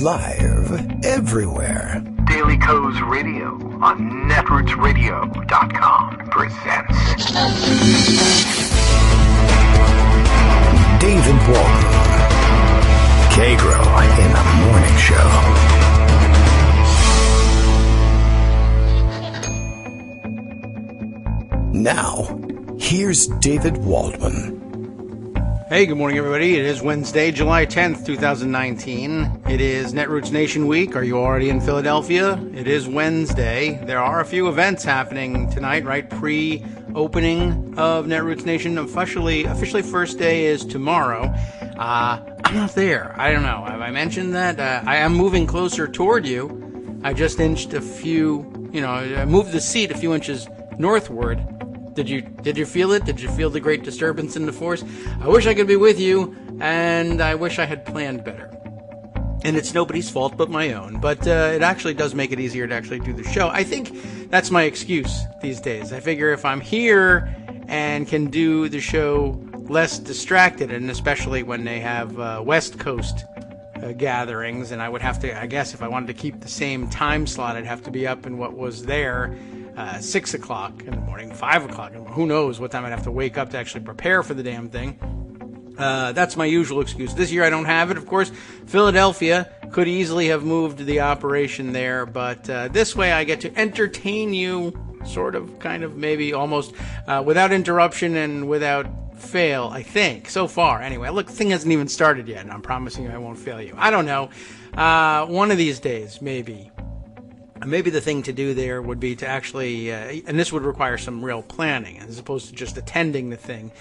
Live everywhere. Daily Co's Radio on netrootsradio.com presents David Walton. Kagro in the Morning Show. Now, here's David Waldman. Hey, good morning, everybody. It is Wednesday, July 10th, 2019. It is Netroots Nation Week. Are you already in Philadelphia? It is Wednesday. There are a few events happening tonight, right? Pre-opening of Netroots Nation. Officially, first day is tomorrow. I'm not there. I don't know. Have I mentioned that? I am moving closer toward you. I just inched a few, I moved the seat a few inches northward. Did you feel it? Did you feel the great disturbance in the force? I wish I could be with you, and I wish I had planned better. And it's nobody's fault but my own. But it actually does make it easier to actually do the show. I think that's my excuse these days. I figure if I'm here and can do the show less distracted, and especially when they have West Coast gatherings, and I would have to, I guess, if I wanted to keep the same time slot, I'd have to be up in what was there 6 o'clock in the morning, 5 o'clock in the morning. Who knows what time I'd have to wake up to actually prepare for the damn thing. That's my usual excuse. This year I don't have it, of course. Philadelphia could easily have moved the operation there, but this way I get to entertain you sort of, kind of, maybe almost without interruption and without fail, I think, so far. Anyway, look, the thing hasn't even started yet, and I'm promising you I won't fail you. I don't know. One of these days, maybe. Maybe the thing to do there would be to actually, and this would require some real planning as opposed to just attending the thing.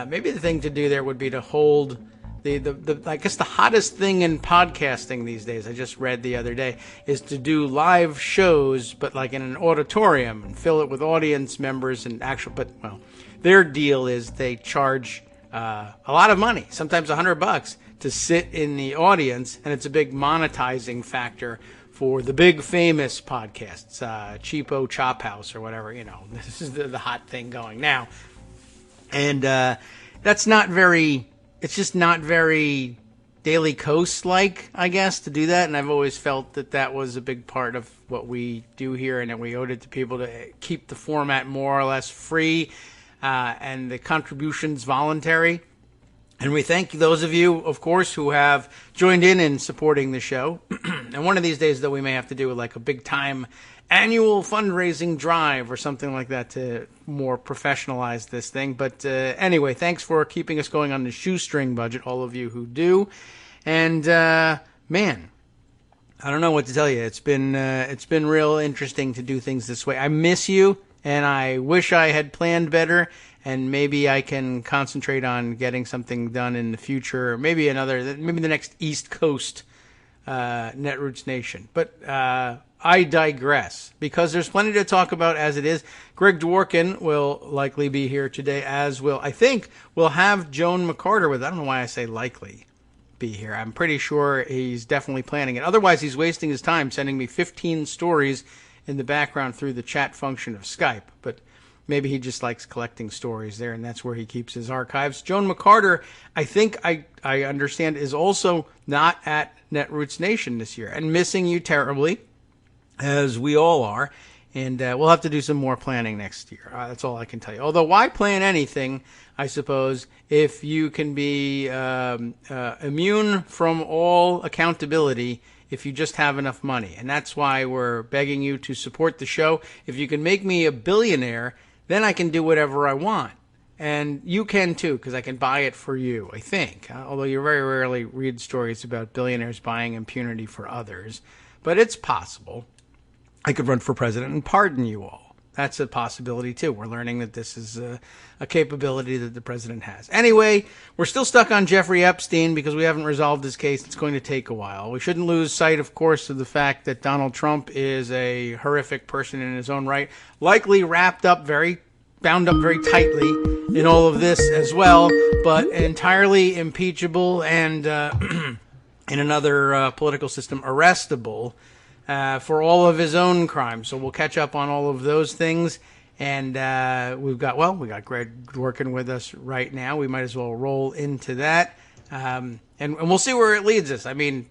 Maybe the thing to do there would be to hold the I guess the hottest thing in podcasting these days, I just read the other day, is to do live shows, but like in an auditorium and fill it with audience members and their deal is they charge a lot of money, sometimes $100 to sit in the audience, and it's a big monetizing factor for the big famous podcasts, Cheapo Chop House or whatever, this is the hot thing going now. And it's just not very Daily Coast-like, I guess, to do that. And I've always felt that was a big part of what we do here, and that we owed it to people to keep the format more or less free and the contributions voluntary. And we thank those of you, of course, who have joined in supporting the show. And one of these days, though, we may have to do like a big-time annual fundraising drive or something like that to more professionalize this thing. But anyway, thanks for keeping us going on the shoestring budget, all of you who do. And, man, I don't know what to tell you. It's been real interesting to do things this way. I miss you, and I wish I had planned better. And maybe I can concentrate on getting something done in the future. Maybe the next East Coast Netroots Nation. But I digress, because there's plenty to talk about as it is. Greg Dworkin will likely be here today, as will, I think, we'll have Joan McCarter with. I don't know why I say likely be here. I'm pretty sure he's definitely planning it. Otherwise, he's wasting his time sending me 15 stories in the background through the chat function of Skype. But maybe he just likes collecting stories there, and that's where he keeps his archives. Joan McCarter, I think I understand, is also not at Netroots Nation this year, and missing you terribly, as we all are. And we'll have to do some more planning next year. That's all I can tell you. Although, why plan anything, I suppose, if you can be immune from all accountability if you just have enough money? And that's why we're begging you to support the show. If you can make me a billionaire, then I can do whatever I want. And you can too, because I can buy it for you, I think. Although you very rarely read stories about billionaires buying impunity for others. But it's possible. I could run for president and pardon you all. That's a possibility too. We're learning that this is a capability that the president has. Anyway, we're still stuck on Jeffrey Epstein because we haven't resolved this case. It's going to take a while. We shouldn't lose sight, of course, of the fact that Donald Trump is a horrific person in his own right, likely bound up very tightly in all of this as well, but entirely impeachable and in another political system, arrestable for all of his own crimes. So we'll catch up on all of those things. And we got Greg Dworkin with us right now. We might as well roll into that. And we'll see where it leads us. I mean,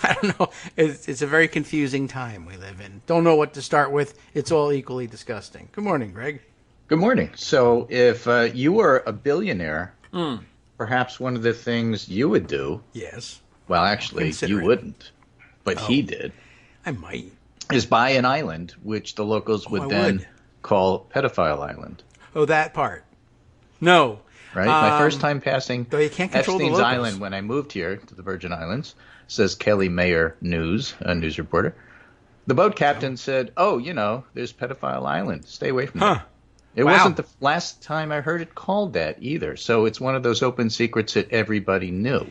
I don't know. It's a very confusing time we live in. Don't know what to start with. It's all equally disgusting. Good morning, Greg. Good morning. So if you were a billionaire, perhaps one of the things you would do, Yes. well, actually, you wouldn't, but he did, I might. is buy an island, which the locals would then call Pedophile Island. Oh, that part. No. Right? My first time passing Though you can't control the Epstein's locals. Island when I moved here to the Virgin Islands, says Kelly Mayer News, a news reporter. The boat captain said, there's Pedophile Island. Stay away from it. It wasn't the last time I heard it called that either. So it's one of those open secrets that everybody knew.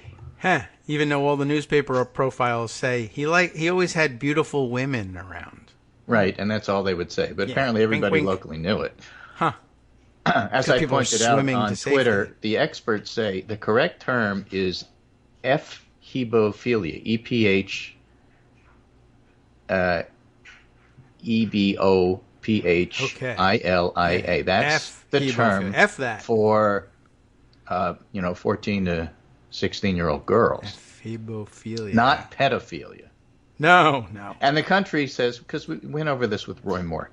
Even though all the newspaper profiles say he always had beautiful women around. Right, and that's all they would say. But apparently everybody wink. locally knew it. Huh. As I people are pointed out swimming on to Twitter, safety. the experts say the correct term is ephebophilia, EBOPHILIA. That's the term for 14 to 16-year-old girls. Ephebophilia. Not pedophilia. No. And the country says, because we went over this with Roy Moore,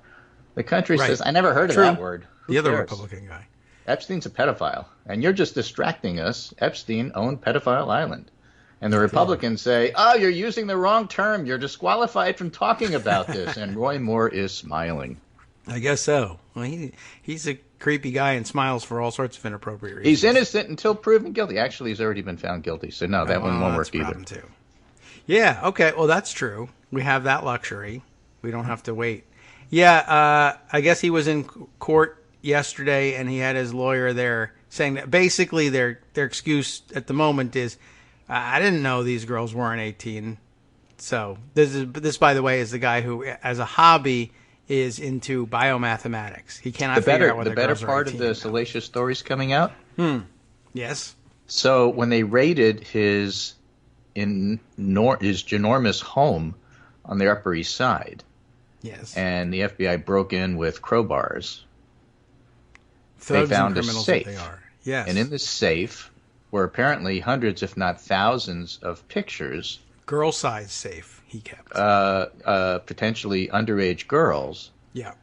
the country says, I never heard of that word. The other Republican guy. Epstein's a pedophile, and you're just distracting us. Epstein owned Pedophile Island. And the Republicans say, you're using the wrong term. You're disqualified from talking about this. And Roy Moore is smiling. I guess so. Well, he's a creepy guy and smiles for all sorts of inappropriate reasons. He's innocent until proven guilty. Actually, he's already been found guilty. So, no, that one won't work either. Too. Yeah, okay. Well, that's true. We have that luxury. We don't have to wait. Yeah, I guess he was in court yesterday, and he had his lawyer there saying that basically their excuse at the moment is, I didn't know these girls weren't 18. So this, by the way, is the guy who, as a hobby, is into biomathematics. He cannot figure out whether the better girls are part 18 of the salacious stories coming out. Yes. So when they raided his ginormous home on the Upper East Side, yes, and the FBI broke in with crowbars, Thugs they found and a criminals safe. that they are. Yes. And in the safe were apparently hundreds, if not thousands, of pictures. Girl-size safe he kept. Potentially underage girls. Yeah.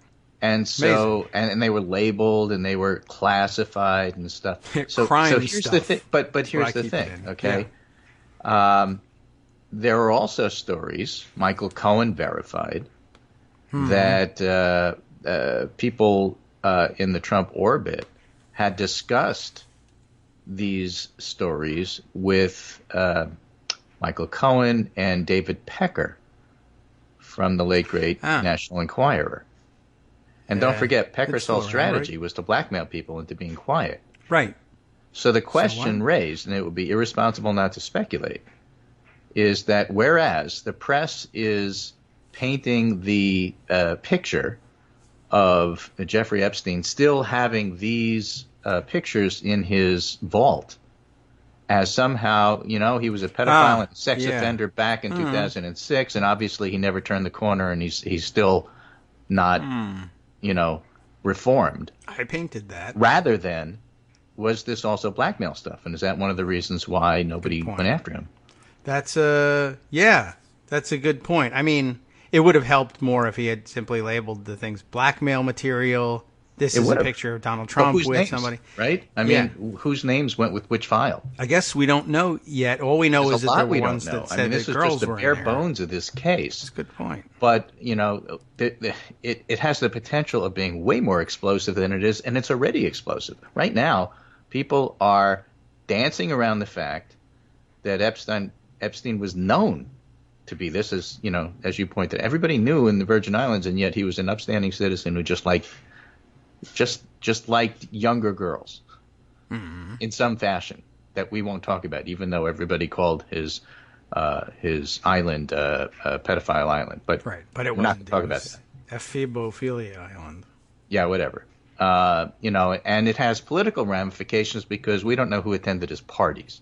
And so, and they were labeled and they were classified and stuff. So here's stuff. the thing. But here's the thing. Okay. Yeah. There are also stories, Michael Cohen verified, that people in the Trump orbit had discussed these stories with Michael Cohen and David Pecker from the late, great National Enquirer. And don't forget, Pecker's whole strategy was to blackmail people into being quiet. Right. So the question raised, and it would be irresponsible not to speculate, is that whereas the press is painting the picture of Jeffrey Epstein still having these pictures in his vault as somehow, he was a pedophile and sex offender back in 2006, and obviously he never turned the corner, and he's still not, reformed. I painted that. Rather than, was this also blackmail stuff? And is that one of the reasons why nobody went after him? That's that's a good point. I mean, it would have helped more if he had simply labeled the things blackmail material. This is a picture of Donald Trump with names, somebody. Right? I mean, whose names went with which file? I guess we don't know yet. All we know is that there were ones that said that girls were in there. This is just the bare bones of this case. That's a good point. But, it has the potential of being way more explosive than it is, and it's already explosive. Right now, people are dancing around the fact that Epstein was known to be this, as you pointed out. Everybody knew in the Virgin Islands, and yet he was an upstanding citizen who just liked younger girls in some fashion that we won't talk about, even though everybody called his island pedophile island. But it we're not going to talk about that. Ephebophilia Island. Yeah, whatever. And it has political ramifications because we don't know who attended his parties.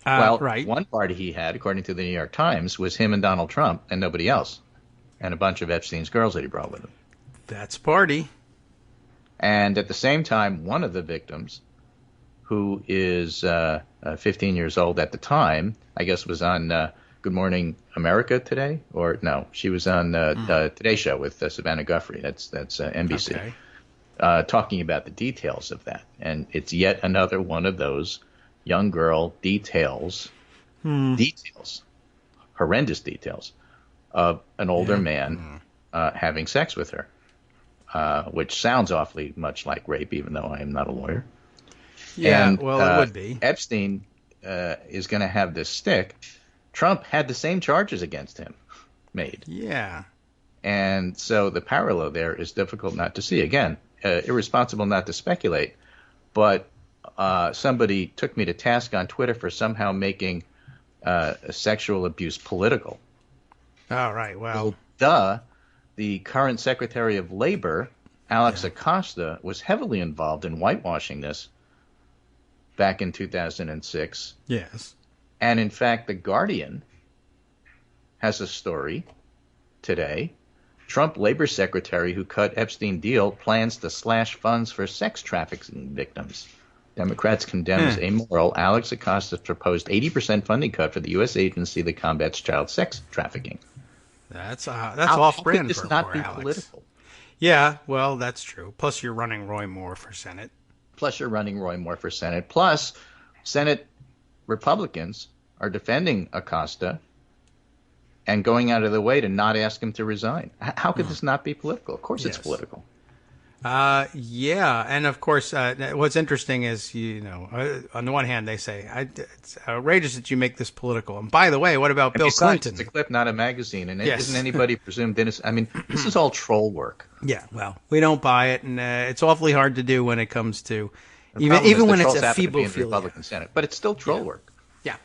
One party he had, according to the New York Times, was him and Donald Trump and nobody else, and a bunch of Epstein's girls that he brought with him. That's party. And at the same time, one of the victims, who is 15 years old at the time, I guess was on Good Morning America today, or no, she was on Today Show with Savannah Guthrie. That's NBC, Okay. talking about the details of that. And it's yet another one of those young girl details, horrendous details of an older man having sex with her, which sounds awfully much like rape, even though I am not a lawyer. Yeah, And, well, it would be. Epstein is going to have this stick. Trump had the same charges against him made. Yeah. And so the parallel there is difficult not to see. Again, irresponsible not to speculate, but somebody took me to task on Twitter for somehow making sexual abuse political. Oh, right. Well, The current Secretary of Labor, Alex Acosta, was heavily involved in whitewashing this back in 2006. yes. And in fact, The Guardian has a story today. Trump labor secretary who cut Epstein deal plans to slash funds for sex trafficking victims. Democrats condemns amoral Alex Acosta's proposed 80% funding cut for the U.S. agency that combats child sex trafficking. That's off-brand How could this for not poor be Alex. political? Yeah, well, that's true. Plus, you're running Roy Moore for Senate. Plus, you're running Roy Moore for Senate. Plus, Senate Republicans are defending Acosta and going out of the way to not ask him to resign. How could this not be political? Of course it's political. Yeah, and of course, what's interesting is, on the one hand, they say, it's outrageous that you make this political. And by the way, what about Bill Clinton? It's a clip, not a magazine. And Yes. isn't anybody presumed innocent? I mean, this is all troll work. Yeah, well, we don't buy it, and it's awfully hard to do when it comes to, The problem is even the when it's trolls a happen to be in the feeble Republican Senate. But it's still troll work. Yeah,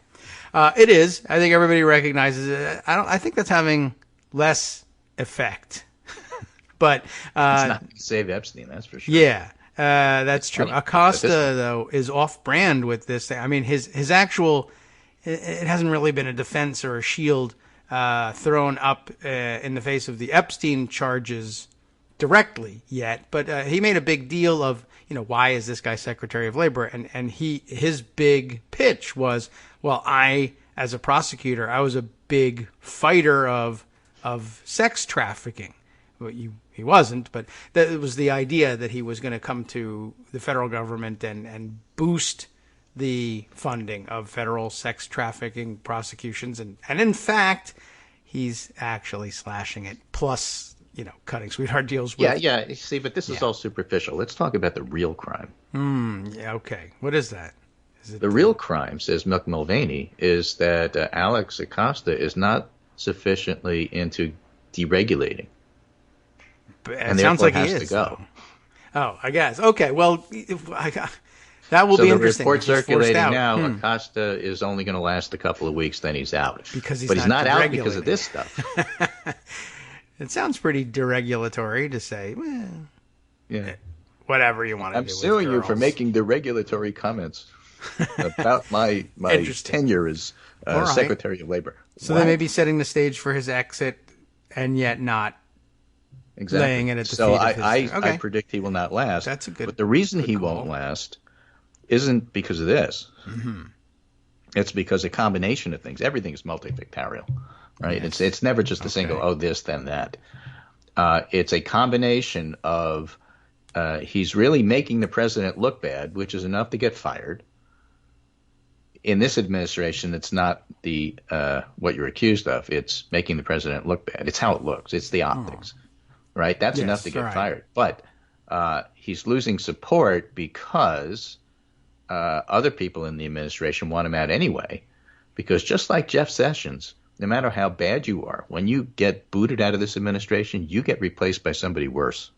it is. I think everybody recognizes it. I think that's having less effect. But It's not going to save Epstein, that's for sure. yeah, that's true. funny. Acosta, though, is off-brand with this thing. I mean, his actual, it hasn't really been a defense or a shield thrown up in the face of the Epstein charges directly yet. But he made a big deal of, why is this guy Secretary of Labor? And his big pitch was, well, as a prosecutor, I was a big fighter of sex trafficking. Well, he wasn't, but that was the idea that he was going to come to the federal government and boost the funding of federal sex trafficking prosecutions. And in fact, he's actually slashing it, plus, cutting sweetheart deals with. Yeah. You see, but this is all superficial. Let's talk about the real crime. Yeah, okay. What is that? The real crime, says Mick Mulvaney, is that Alex Acosta is not sufficiently into deregulating. It sounds like he has is. to go. Oh, I guess. Okay, well, that will be interesting. So the report He's forced circulating out. now, Acosta is only going to last a couple of weeks, then he's out. Because but he's not out because of deregulating. this stuff. It sounds pretty deregulatory to say, Yeah. whatever you want to do. I'm with suing you for girls. making deregulatory comments about my Interesting. tenure as All right. Secretary of Labor. So What? they may be setting the stage for his exit, and yet not. Exactly. laying it at the so feet of his- I Okay. predict he will not last. That's a good- But the reason he call. won't last isn't because of this. Mm-hmm. It's because a combination of things. Everything is multifactorial, right? Yes. It's never just a single, this, then that. It's a combination of he's really making the president look bad, which is enough to get fired. In this administration, it's not the what you're accused of. It's making the president look bad. It's how it looks. It's the optics. Right? That's Yes, enough to get right. fired. But he's losing support because other people in the administration want him out anyway. Because just like Jeff Sessions, no matter how bad you are, when you get booted out of this administration, you get replaced by somebody worse.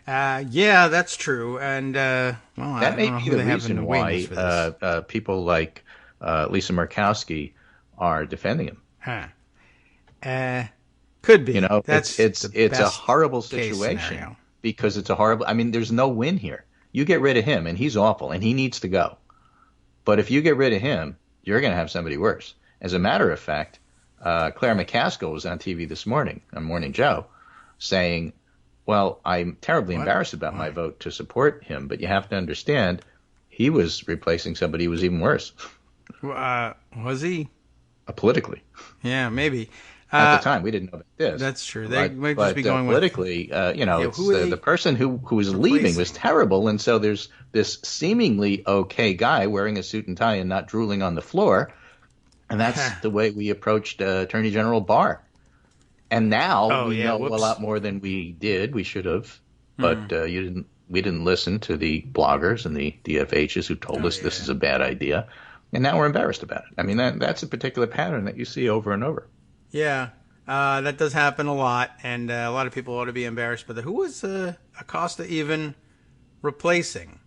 Yeah, that's true. And That I may don't know be who the they have in reason the why wings for this. people like Lisa Murkowski are defending him. Could be. It's the a best horrible case situation scenario. because it's a horrible. I mean, there's no win here. You get rid of him, and he's awful, and he needs to go. But if you get rid of him, you're going to have somebody worse. As a matter of fact, Claire McCaskill was on TV this morning on Morning Joe, saying, "Well, I'm terribly embarrassed about my vote to support him, but you have to understand, he was replacing somebody who was even worse." Was he? Politically. Yeah, maybe. At the time, we didn't know about this. That's true. They might but just be going politically, with... the person who was leaving was terrible, and so there's this seemingly okay guy wearing a suit and tie and not drooling on the floor, and that's the way we approached Attorney General Barr. And now we know a lot more than we did. We should have, but we didn't listen to the bloggers and the DFHs who told us this is a bad idea, and now we're embarrassed about it. I mean, that's a particular pattern that you see over and over. Yeah, that does happen a lot, and a lot of people ought to be embarrassed by that. Who was Acosta even replacing?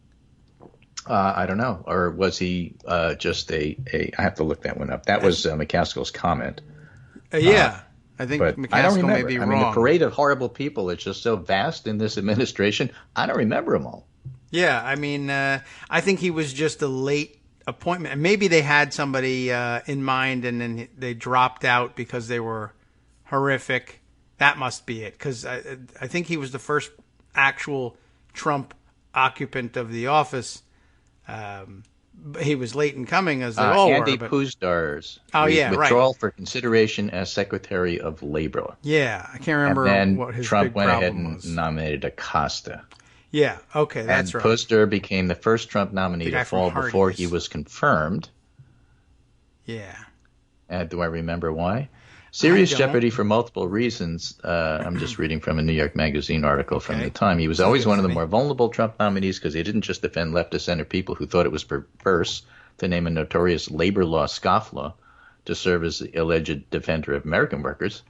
I don't know. Or was he just I have to look that one up. That was McCaskill's comment. Yeah. I think McCaskill may be wrong. I mean, the parade of horrible people is just so vast in this administration. I don't remember them all. Yeah, I mean, I think he was just a late appointment. Maybe they had somebody in mind, and then they dropped out because they were horrific. That must be it, because I think he was the first actual Trump occupant of the office. He was late in coming, as they all were. Andy Puzdar's withdrawal for consideration as Secretary of Labor. Yeah, I can't remember what his Trump big went ahead problem and was. Nominated Acosta. Yeah, okay, that's and right. Puzdar became the first Trump nominee to fall before he was confirmed. Yeah. Do I remember why? Serious jeopardy for multiple reasons. I'm just reading from a New York Magazine article from the time. He was always one of the more vulnerable Trump nominees because he didn't just defend left-of-center people who thought it was perverse to name a notorious labor law scofflaw to serve as the alleged defender of American workers.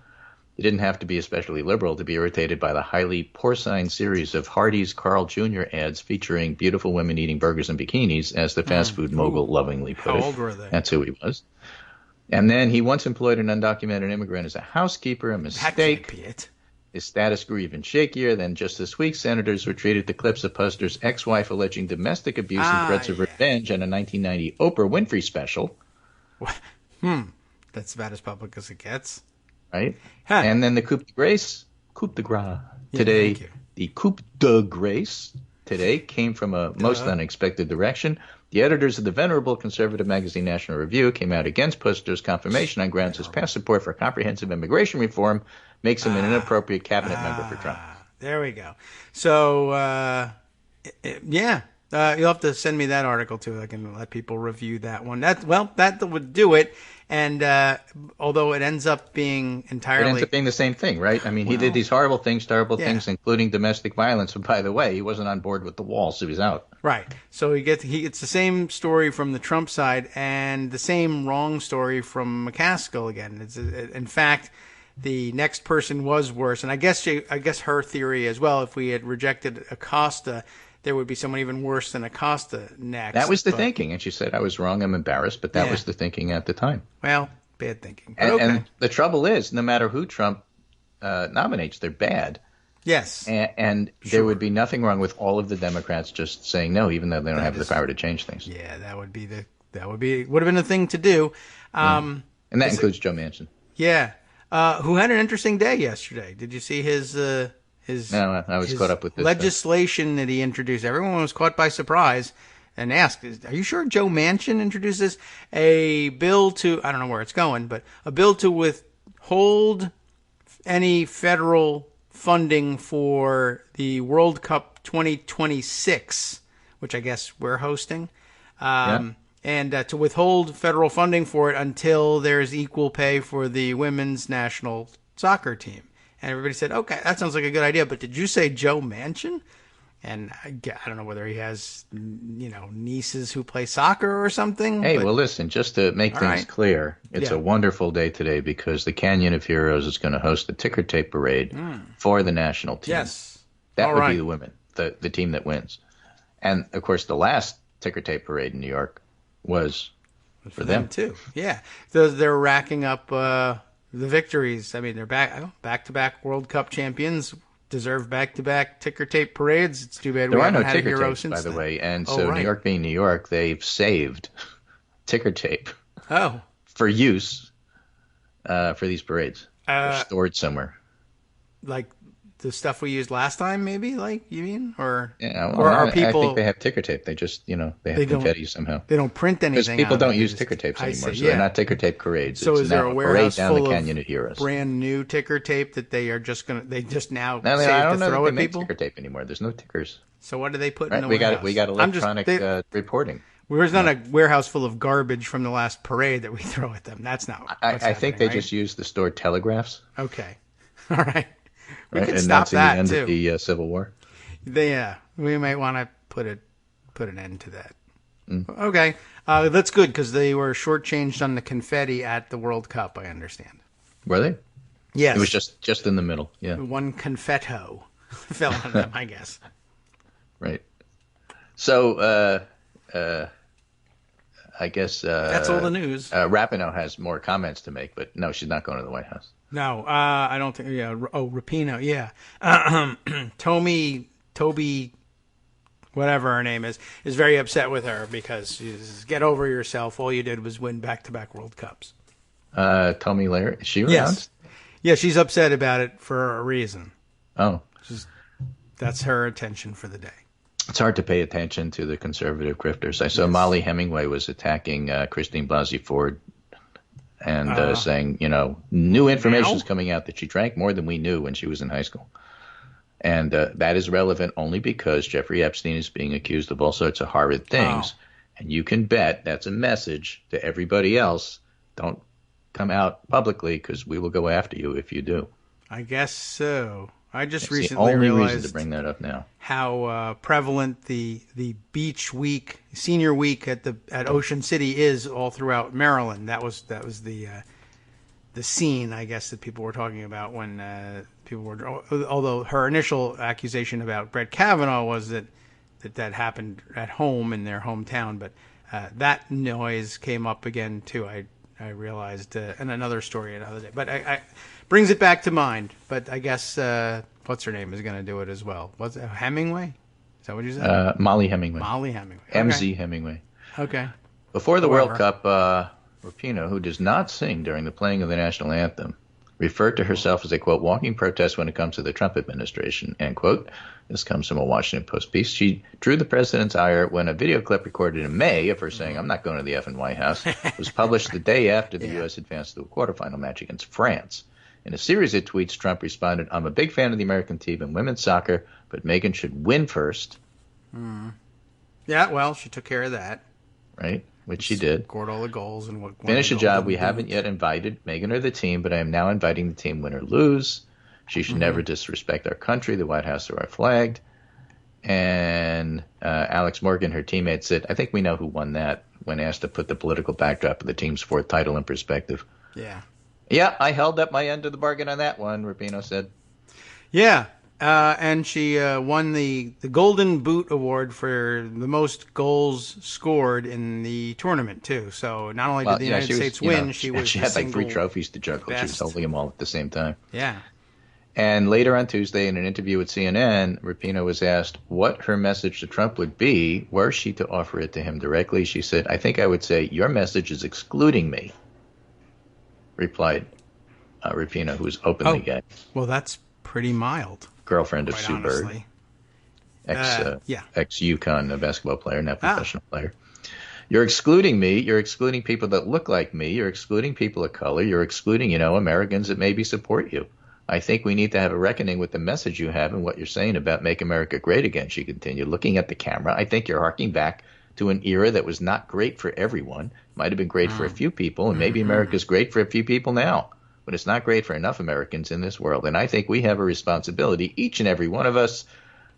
He didn't have to be especially liberal to be irritated by the highly porcine series of Hardee's Carl Jr. ads featuring beautiful women eating burgers and bikinis, as the fast food mogul lovingly put it. How old were they? That's who he was. And then he once employed an undocumented immigrant as a housekeeper, a mistake. That can't be it. His status grew even shakier. Then just this week, senators retweeted the clips of Puzdar's ex-wife alleging domestic abuse and threats of revenge on a 1990 Oprah Winfrey special. That's about as public as it gets. Right? Huh. And then the coup de grace today, the coup de grace today came from a most unexpected direction. The editors of the venerable conservative magazine National Review came out against Puzdar's confirmation on grounds his past support for comprehensive immigration reform makes him an inappropriate cabinet member for Trump. There we go. So, you'll have to send me that article too. I can let people review that one. That would do it. And although it ends up being entirely... It ends up being the same thing, right? I mean, he did these horrible things, including domestic violence. And by the way, he wasn't on board with the wall, so he's out. Right. So he gets the same story from the Trump side and the same wrong story from McCaskill again. In fact, the next person was worse. And I guess her theory as well, if we had rejected Acosta, there would be someone even worse than Acosta next. That was the thinking. And she said, I was wrong, I'm embarrassed, but that was the thinking at the time. Well, bad thinking. And the trouble is, no matter who Trump nominates, they're bad. Yes. And there would be nothing wrong with all of the Democrats just saying no, even though they don't have the power to change things. Yeah, would have been the thing to do. And that includes Joe Manchin. Yeah. Who had an interesting day yesterday. Did you see his No, I was caught up with this legislation that he introduced? Everyone was caught by surprise and asked, are you sure Joe Manchin introduces a bill to, I don't know where it's going, but a bill to withhold any federal funding for the World Cup 2026, which I guess we're hosting, and to withhold federal funding for it until there's equal pay for the women's national soccer team. And everybody said, okay, that sounds like a good idea, but did you say Joe Manchin? And I don't know whether he has, nieces who play soccer or something. Hey, well, listen, just to make things clear, it's a wonderful day today because the Canyon of Heroes is going to host the ticker tape parade for the national team. Yes. That would be the women, the team that wins. And, of course, the last ticker tape parade in New York was for them, too. Yeah. They're racking up the victories. I mean, they're back-to-back World Cup champions. Deserve back-to-back ticker tape parades. It's too bad we haven't had a hero since then. There are no ticker tapes, by the way, and so New York being New York, they've saved ticker tape for use for these parades. They're stored somewhere. Like the stuff we used last time, maybe? Like, you mean? Or, Yeah, or are people... I think they have ticker tape. They just, they have confetti somehow. They don't print anything. Because people don't use just, ticker tapes anymore, see, so they're not ticker tape parades. So it's is there now a warehouse parade down full the canyon of at Heroes. brand new ticker tape that they are just going to... They just now No, save I don't to know throw that at they people? make ticker tape anymore. There's no tickers. So what do they put Right? in the warehouse? We got electronic reporting. There's not a warehouse full of garbage from the last parade that we throw at them. That's not what's I think they right? just use the stored telegraphs. Okay. All right. We Right? can stop that, the end too. of the Civil War. Yeah. We might want to put an end to that. Okay. That's good, because they were shortchanged on the confetti at the World Cup, I understand. Were they? Yes. It was just in the middle, yeah. One confetto fell on them, I guess. Right. So, I guess... That's all the news. Rapinoe has more comments to make, but no, she's not going to the White House. No, I don't think... Yeah. Oh, Rapinoe, yeah. Toby, whatever her name is very upset with her because she says, get over yourself. All you did was win back-to-back World Cups. Tommy Lair, is she around? Yes. Yeah, she's upset about it for a reason. Oh. That's her attention for the day. It's hard to pay attention to the conservative grifters. I saw Molly Hemingway was attacking Christine Blasey Ford and saying, new information is coming out that she drank more than we knew when she was in high school. And that is relevant only because Jeffrey Epstein is being accused of all sorts of horrid things. And you can bet that's a message to everybody else. Don't come out publicly because we will go after you if you do. I guess so. I just That's recently the only realized reason to bring that up now. How prevalent the beach week, senior week at Ocean City is all throughout Maryland. That was the scene, I guess, that people were talking about when people were. Although her initial accusation about Brett Kavanaugh was that happened at home in their hometown, but that noise came up again too. I realized in another story another day, but I brings it back to mind. But I guess what's her name is going to do it as well. What's Hemingway? Is that what you said? Molly Hemingway. Molly Hemingway. Okay. MZ Hemingway. Okay. Before the World Cup, Rapinoe, who does not sing during the playing of the national anthem, referred to herself as a, quote, walking protest when it comes to the Trump administration, end quote. This comes from a Washington Post piece. She drew the president's ire when a video clip recorded in May of her saying, I'm not going to the effing White House, was published the day after the U.S. advanced to a quarterfinal match against France. In a series of tweets, Trump responded, I'm a big fan of the American team in women's soccer, but Meghan should win first. Yeah, well, she took care of that. Right, which she did. Scored all the goals. And Finish a job. We haven't yet invited Meghan or the team, but I am now inviting the team, win or lose. She should never disrespect our country, the White House, or our flag. And Alex Morgan, her teammate, said, I think we know who won that when asked to put the political backdrop of the team's fourth title in perspective. Yeah. Yeah, I held up my end of the bargain on that one, Rapinoe said. Yeah, and she won the Golden Boot Award for the most goals scored in the tournament, too. So not only did the United States win, she had like 3 trophies to juggle. Best. She was holding them all at the same time. Yeah. And later on Tuesday, in an interview with CNN, Rapinoe was asked what her message to Trump would be were she to offer it to him directly. She said, I think I would say, your message is excluding me, replied Rapinoe, who was openly gay. Well, that's pretty mild. Girlfriend of Sue Bird, ex-UConn basketball player, now professional player. You're excluding me. You're excluding people that look like me. You're excluding people of color. You're excluding, Americans that maybe support you. I think we need to have a reckoning with the message you have and what you're saying about Make America Great Again, she continued, looking at the camera. I think you're harking back to an era that was not great for everyone. Might have been great for a few people, and maybe America's great for a few people now. But it's not great for enough Americans in this world. And I think we have a responsibility, each and every one of us.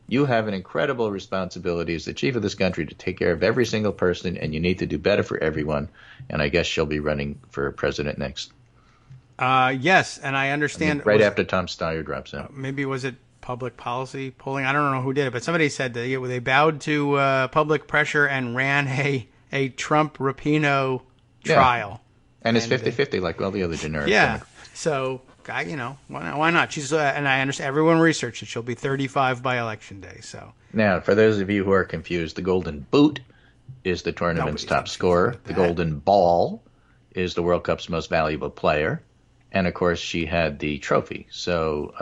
You have an incredible responsibility as the chief of this country to take care of every single person, and you need to do better for everyone. And I guess she'll be running for president next. Yes, and I understand. Right after Tom Steyer drops out. Maybe was it public policy polling? I don't know who did it, but somebody said that they bowed to public pressure and ran a Trump-Rapinoe trial. And it's 50-50 like all the other generic. Yeah. So, why not? She's and I understand everyone researched it. She'll be 35 by election day. So now, for those of you who are confused, the Golden Boot is the tournament's top scorer. The Golden Ball is the World Cup's most valuable player, And, of course, she had the trophy. So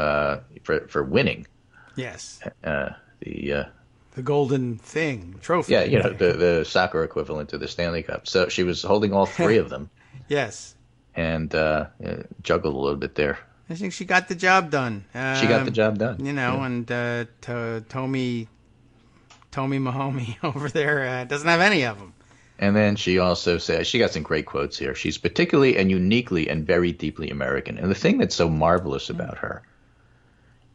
for winning. Yes. The golden thing, trophy. Yeah, the soccer equivalent to the Stanley Cup. So she was holding all three of them. Yes. And juggled a little bit there. I think she got the job done. She got the job done. And Tommy Mahomey over there doesn't have any of them. And then she also says, she got some great quotes here. She's particularly and uniquely and very deeply American. And the thing that's so marvelous about her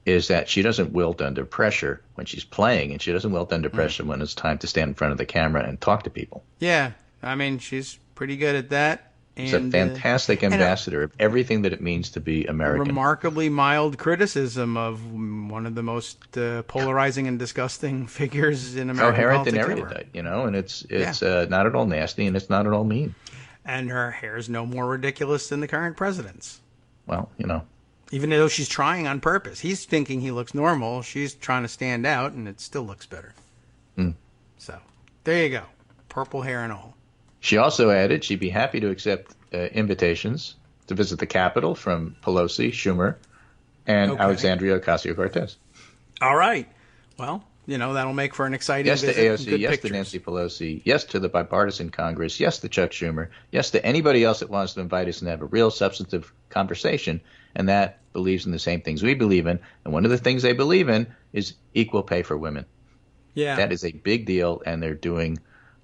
is that she doesn't wilt under pressure when she's playing, and she doesn't wilt under pressure when it's time to stand in front of the camera and talk to people. Yeah, I mean, she's pretty good at that. She's a fantastic ambassador of everything that it means to be American. Remarkably mild criticism of one of the most polarizing and disgusting figures in American politics ever. Erudite, and it's not at all nasty, and it's not at all mean. And her hair's no more ridiculous than the current president's. Well, Even though she's trying on purpose. He's thinking he looks normal. She's trying to stand out, and it still looks better. So, there you go. Purple hair and all. She also added she'd be happy to accept invitations to visit the Capitol from Pelosi, Schumer, and Alexandria Ocasio-Cortez. All right. Well, that'll make for an exciting visit. Yes to AOC, yes pictures. To Nancy Pelosi, yes to the bipartisan Congress, yes to Chuck Schumer, yes to anybody else that wants to invite us and have a real substantive conversation, and that believes in the same things we believe in. And one of the things they believe in is equal pay for women. Yeah. That is a big deal, and they're doing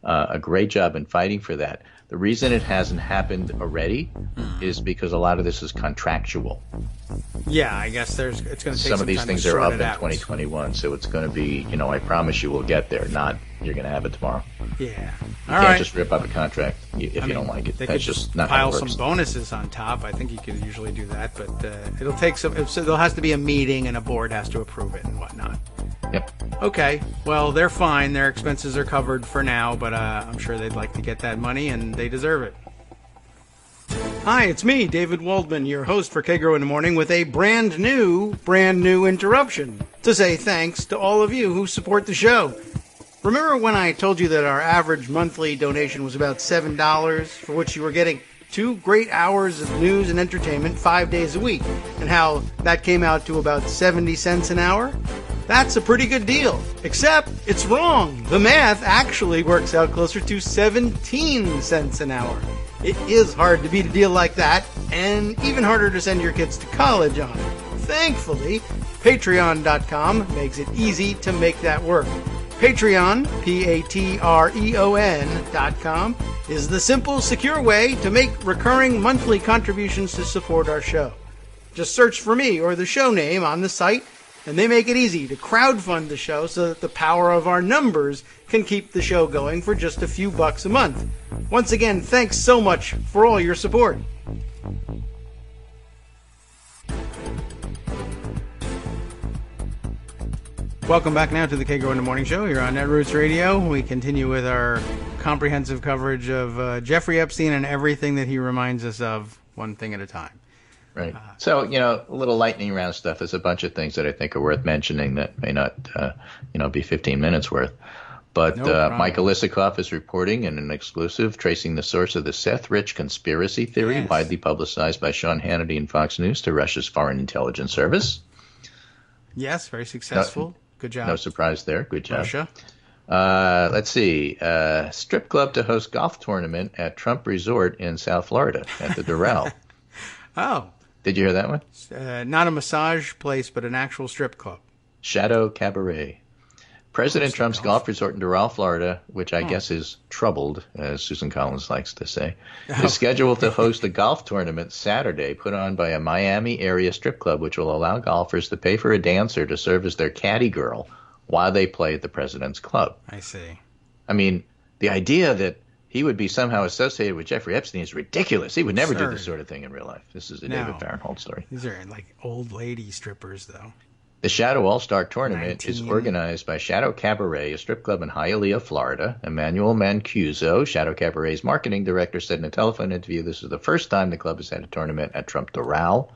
a great job in fighting for that. The reason it hasn't happened already is because a lot of this is contractual. Yeah, I guess it's going to take some of these time things to are sort up it in out. 2021, so it's going to be, I promise you we'll get there, not you're going to have it tomorrow. Yeah. You can't just rip up a contract if you don't like it. They That's could just not how pile it works. some bonuses on top. I think you could usually do that, but it'll take some. So there has to be a meeting, and a board has to approve it and whatnot. Yep. Okay. Well, they're fine. Their expenses are covered for now, but I'm sure they'd like to get that money, and they deserve it. Hi, it's me, David Waldman, your host for Kagro in the Morning, with a brand new interruption to say thanks to all of you who support the show. Remember when I told you that our average monthly donation was about $7, for which you were getting 2 great hours of news and entertainment 5 days a week, and how that came out to about 70 cents an hour? That's a pretty good deal, except it's wrong. The math actually works out closer to 17 cents an hour. It is hard to beat a deal like that, and even harder to send your kids to college on. Thankfully, Patreon.com makes it easy to make that work. Patreon, Patreon.com, is the simple, secure way to make recurring monthly contributions to support our show. Just search for me or the show name on the site, and they make it easy to crowdfund the show so that the power of our numbers can keep the show going for just a few bucks a month. Once again, thanks so much for all your support. Welcome back now to the Kagro in the Morning Show here on Netroots Radio. We continue with our comprehensive coverage of Jeffrey Epstein and everything that he reminds us of, one thing at a time. Right. So, a little lightning round stuff. There's a bunch of things that I think are worth mentioning that may not, be 15 minutes worth. But Michael Isikoff is reporting in an exclusive, tracing the source of the Seth Rich conspiracy theory, widely publicized by Sean Hannity and Fox News, to Russia's Foreign Intelligence Service. Yes, very successful. Good job. No surprise there. Good job. Russia. Let's see. Strip club to host golf tournament at Trump Resort in South Florida at the Doral. Oh. Did you hear that one? Not a massage place, but an actual strip club. Shadow Cabaret. President Trump's golf resort in Doral, Florida, which I guess is troubled, as Susan Collins likes to say, is scheduled to host a golf tournament Saturday put on by a Miami area strip club, which will allow golfers to pay for a dancer to serve as their caddy girl while they play at the president's club. I see. I mean, the idea that he would be somehow associated with Jeffrey Epstein is ridiculous. He would never do this sort of thing in real life. This is a David Farenhold story. These are like old lady strippers, though. The Shadow All-Star Tournament is organized by Shadow Cabaret, a strip club in Hialeah, Florida. Emmanuel Mancuso, Shadow Cabaret's marketing director, said in a telephone interview this is the first time the club has had a tournament at Trump Doral.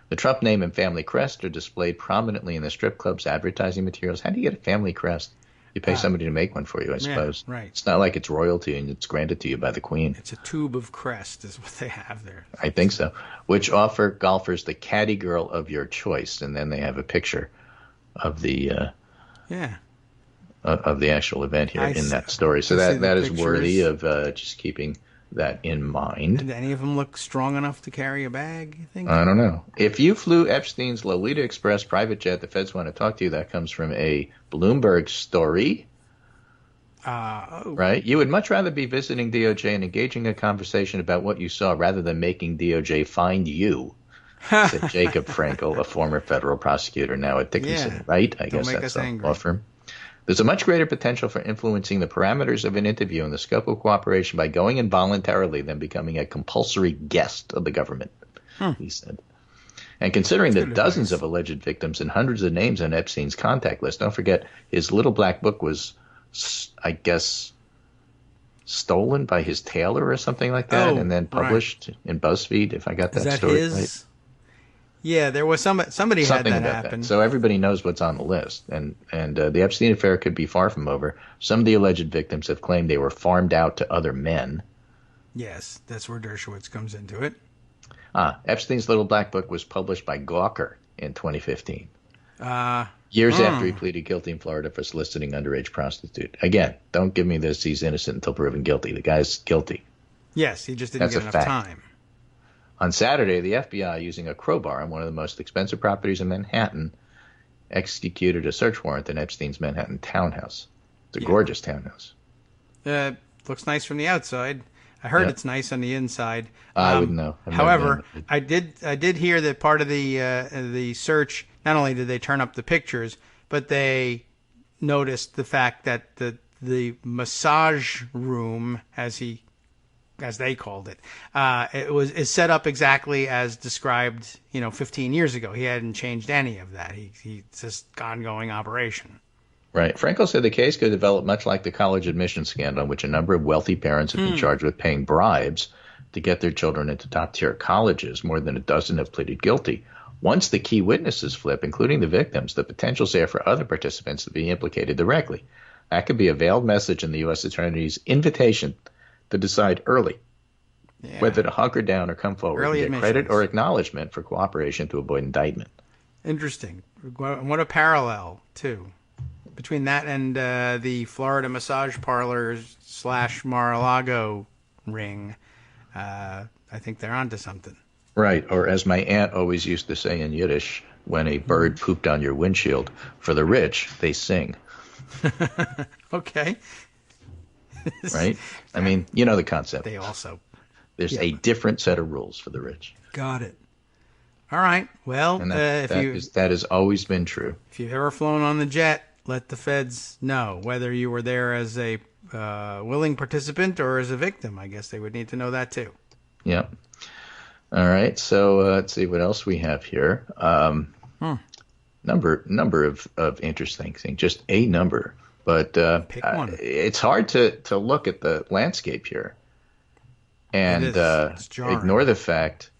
The Trump name and family crest are displayed prominently in the strip club's advertising materials. How do you get a family crest You pay somebody to make one for you, I suppose. Yeah, right. It's not like it's royalty and it's granted to you by the Queen. It's a tube of crest is what they have there. I think so. Which offer golfers the caddy girl of your choice, and then they have a picture of the of the actual event here in that story. So that is worthy of just keeping that in mind. Did any of them look strong enough to carry a bag, you think? I don't know. If you flew Epstein's Lolita Express private jet, the feds want to talk to you. That comes from a Bloomberg story. Right? You would much rather be visiting DOJ and engaging a conversation about what you saw rather than making DOJ find you, said Jacob Frankel, a former federal prosecutor now at Dickinson, right? I guess that's a law firm. There's a much greater potential for influencing the parameters of an interview and the scope of cooperation by going in voluntarily than becoming a compulsory guest of the government, he said. And considering the dozens of alleged victims and hundreds of names on Epstein's contact list, don't forget his little black book was, I guess, stolen by his tailor or something like that, and then published in BuzzFeed, if I got that story right. Yeah, there was somebody had that happen. So everybody knows what's on the list, and the Epstein affair could be far from over. Some of the alleged victims have claimed they were farmed out to other men. Yes, that's where Dershowitz comes into it. Epstein's little black book was published by Gawker in 2015. Years after he pleaded guilty in Florida for soliciting underage prostitute. Again, don't give me this, he's innocent until proven guilty. The guy's guilty. Yes, he just didn't get enough time. On Saturday, the FBI, using a crowbar on one of the most expensive properties in Manhattan, executed a search warrant in Epstein's Manhattan townhouse. It's a gorgeous townhouse. Looks nice from the outside. I heard it's nice on the inside. I wouldn't know. However, I did hear that part of the search, not only did they turn up the pictures, but they noticed the fact that the massage room, as they called it, is set up exactly as described, 15 years ago. He hadn't changed any of that. It's just ongoing operation. Right. Frankel said the case could develop much like the college admission scandal, in which a number of wealthy parents have been charged with paying bribes to get their children into top-tier colleges. More than a dozen have pleaded guilty. Once the key witnesses flip, including the victims, the potential's there for other participants to be implicated directly. That could be a veiled message in the U.S. Attorney's invitation to decide early whether to hunker down or come forward and get credit or acknowledgement for cooperation to avoid indictment. Interesting. What a parallel, too, between that and the Florida massage parlors / Mar-a-Lago ring. I think they're onto something. Right, or as my aunt always used to say in Yiddish, when a bird pooped on your windshield, for the rich, they sing. Okay. Right? I mean, you know the concept. They also... There's a different set of rules for the rich. Got it. All right. Well, and that has always been true. If you've ever flown on the jet, let the feds know whether you were there as a willing participant or as a victim. I guess they would need to know that too. Yeah. All right. So let's see what else we have here. Number of interesting things. Just a number, but pick one. It's hard to look at the landscape here and ignore the fact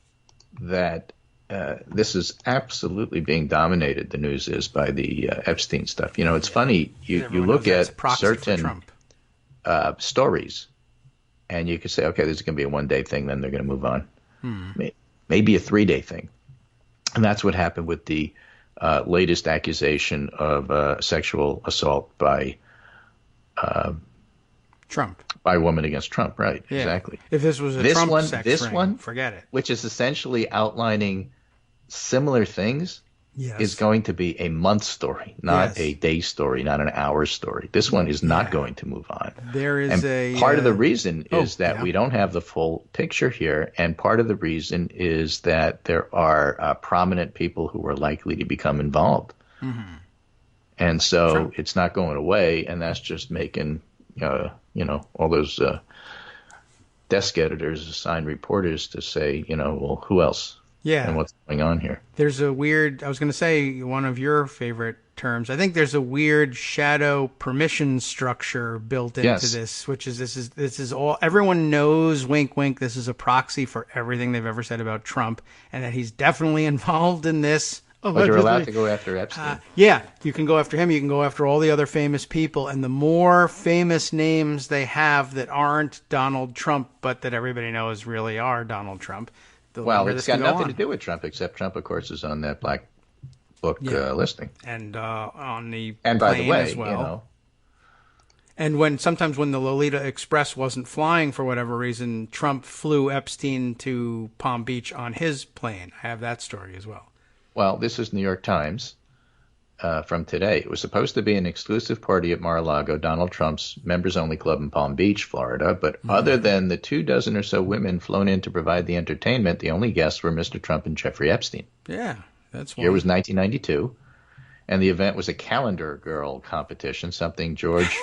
that this is absolutely being dominated. The news is by the Epstein stuff. It's funny. You look at certain stories, and you can say, okay, this is going to be a one-day thing. Then they're going to move on. Maybe a 3-day thing, and that's what happened with the latest accusation of sexual assault by Trump. By a woman against Trump, right? Yeah. Exactly. If this was a Trump sex ring, forget it. Which is essentially outlining similar things, is going to be a month story, not a day story, not an hour story. This one is not going to move on. There is part of the reason is that we don't have the full picture here, and part of the reason is that there are prominent people who are likely to become involved. Mm-hmm. And so it's not going away, and that's just making all those desk editors assign reporters to say, well, who else? Yeah. And what's going on here? There's a weird, I was going to say one of your favorite terms. I think there's a weird shadow permission structure built into this, which is this is all, everyone knows, wink, wink, this is a proxy for everything they've ever said about Trump, and that he's definitely involved in this But you're allowed to go after Epstein. Yeah, you can go after him. You can go after all the other famous people. And the more famous names they have that aren't Donald Trump, but that everybody knows really are Donald Trump, the Well, longer it's this got can go nothing on. to do with Trump, except Trump, of course, is on that black book listing. And on the And by the plane way, as well. And sometimes when the Lolita Express wasn't flying for whatever reason, Trump flew Epstein to Palm Beach on his plane. I have that story as well. well, this is New York Times from today. It was supposed to be an exclusive party at Mar-a-Lago, Donald Trump's members-only club in Palm Beach, Florida. But other than the 24 or so women flown in to provide the entertainment, the only guests were Mr. Trump and Jeffrey Epstein. Yeah, that's Year was 1992. And the event was a calendar girl competition, something George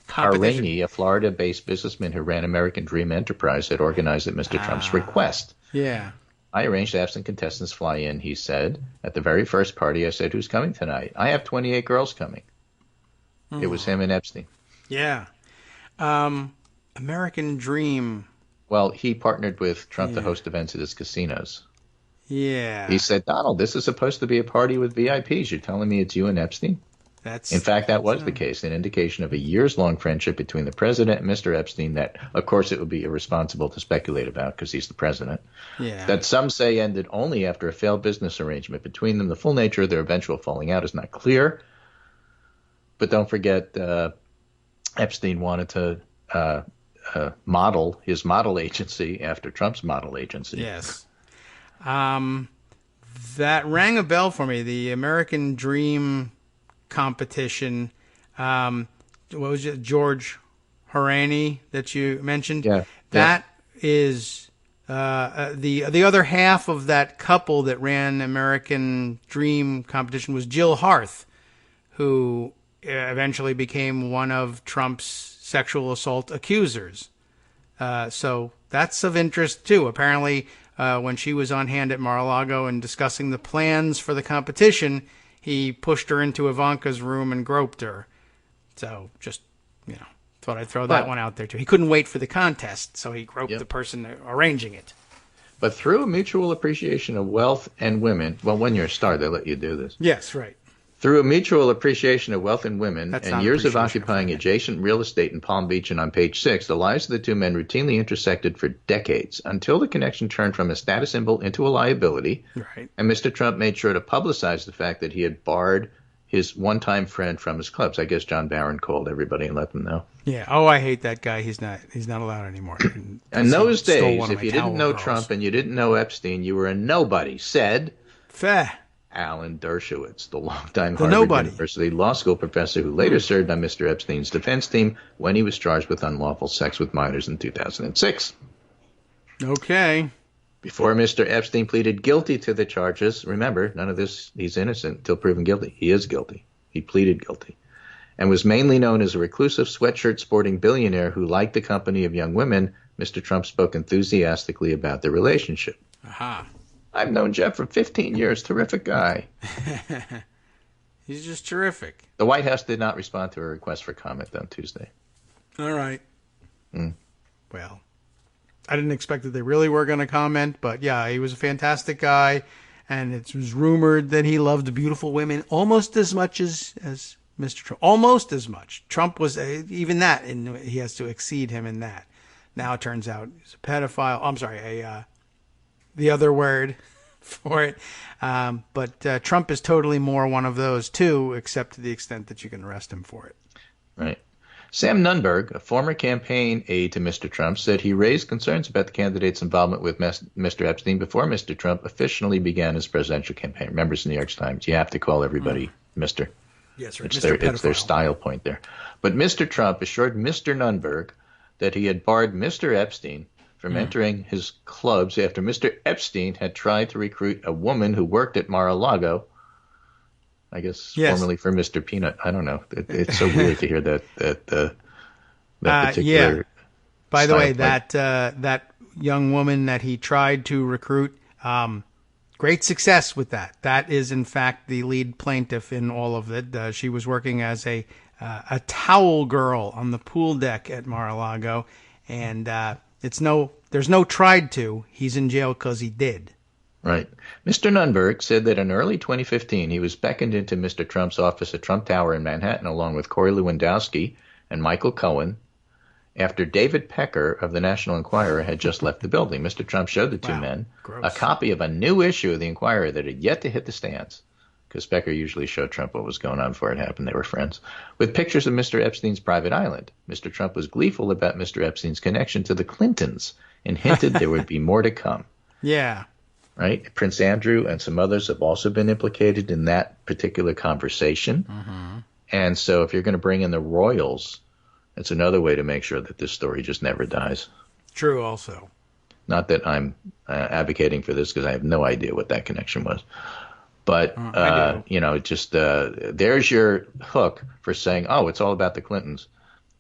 Harani, a Florida-based businessman who ran American Dream Enterprise, had organized at Mr. Trump's request. Yeah. I arranged to have some contestants fly in, he said. At the very first party, I said, who's coming tonight? I have 28 girls coming. It was him and Epstein. Yeah. American Dream. Well, he partnered with Trump to host events at his casinos. Yeah. He said, Donald, this is supposed to be a party with VIPs. You're telling me it's you and Epstein? In fact, that was the case, an indication of a years-long friendship between the president and Mr. Epstein that, of course, it would be irresponsible to speculate about because he's the president. Yeah. That some say ended only after a failed business arrangement between them. The full nature of their eventual falling out is not clear. But don't forget, Epstein wanted to model his model agency after Trump's model agency. Yes. That rang a bell for me. The American Dream competition. What was it? George Harani that you mentioned? Yeah. That is the other half of that couple that ran American Dream competition was Jill Harth, who eventually became one of Trump's sexual assault accusers. So that's of interest too. Apparently, when she was on hand at Mar-a-Lago and discussing the plans for the competition, he pushed her into Ivanka's room and groped her. So just, thought I'd throw that one out there too. He couldn't wait for the contest, so he groped the person arranging it. But through a mutual appreciation of wealth and women, well, when you're a star, they let you do this. Yes, right. Through a mutual appreciation of wealth and women That's and not years of appreciation occupying adjacent real estate in Palm Beach and on page 6, the lives of the two men routinely intersected for decades until the connection turned from a status symbol into a liability. Right. And Mr. Trump made sure to publicize the fact that he had barred his one-time friend from his clubs. I guess John Barron called everybody and let them know. Yeah. Oh, I hate that guy. He's not allowed anymore. In those Stole days, one of if my you didn't towel know girls. Trump and you didn't know Epstein, you were a nobody, said Feh. Alan Dershowitz, the longtime The Harvard nobody. University law school professor who later served on Mr. Epstein's defense team when he was charged with unlawful sex with minors in 2006. Okay. Before Mr. Epstein pleaded guilty to the charges, remember, none of this, he's innocent until proven guilty. He is guilty. He pleaded guilty. And was mainly known as a reclusive sweatshirt-sporting billionaire who liked the company of young women. Mr. Trump spoke enthusiastically about their relationship. Aha. I've known Jeff for 15 years. Terrific guy. He's just terrific. The White House did not respond to a request for comment on Tuesday. All right. Well, I didn't expect that they really were going to comment, but yeah, he was a fantastic guy, and it was rumored that he loved beautiful women almost as much as Mr. Trump. Almost as much. Trump was even that, and he has to exceed him in that. Now it turns out he's a pedophile. I'm sorry, the other word for it. But Trump is totally more one of those too, except to the extent that you can arrest him for it. Right. Sam Nunberg, a former campaign aide to Mr. Trump, said he raised concerns about the candidate's involvement with Mr. Epstein before Mr. Trump officially began his presidential campaign. Remember, it's the New York Times. You have to call everybody Mr. Yes, right. It's their style point there. But Mr. Trump assured Mr. Nunberg that he had barred Mr. Epstein from entering his clubs after Mr. Epstein had tried to recruit a woman who worked at Mar-a-Lago, I guess formerly for Mr. Peanut. I don't know. It's so weird to hear that particular yeah. By the way, point. that young woman that he tried to recruit, great success with that. That is, in fact, the lead plaintiff in all of it. She was working as a towel girl on the pool deck at Mar-a-Lago, and there's no tried to. He's in jail because he did. Right. Mr. Nunberg said that in early 2015 he was beckoned into Mr. Trump's office at Trump Tower in Manhattan along with Corey Lewandowski and Michael Cohen after David Pecker of the National Enquirer had just left the building. Mr. Trump showed the two men a copy of a new issue of the Enquirer that had yet to hit the stands, because Pecker usually showed Trump what was going on before it happened. They were friends. With pictures of Mr. Epstein's private island. Mr. Trump was gleeful about Mr. Epstein's connection to the Clintons and hinted there would be more to come. Yeah. Right? Prince Andrew and some others have also been implicated in that particular conversation. Mm-hmm. And so if you're going to bring in the royals, it's another way to make sure that this story just never dies. True also. Not that I'm advocating for this, because I have no idea what that connection was. But, just there's your hook for saying, oh, it's all about the Clintons,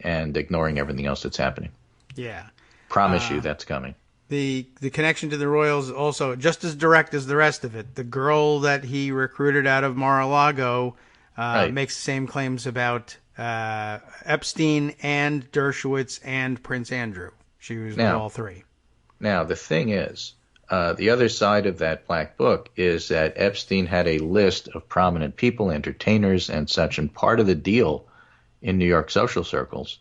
and ignoring everything else that's happening. Yeah. Promise you that's coming. The connection to the Royals also just as direct as the rest of it. The girl that he recruited out of Mar-a-Lago makes the same claims about Epstein and Dershowitz and Prince Andrew. She was with all three. Now, the thing is, the other side of that black book is that Epstein had a list of prominent people, entertainers, and such, and part of the deal in New York social circles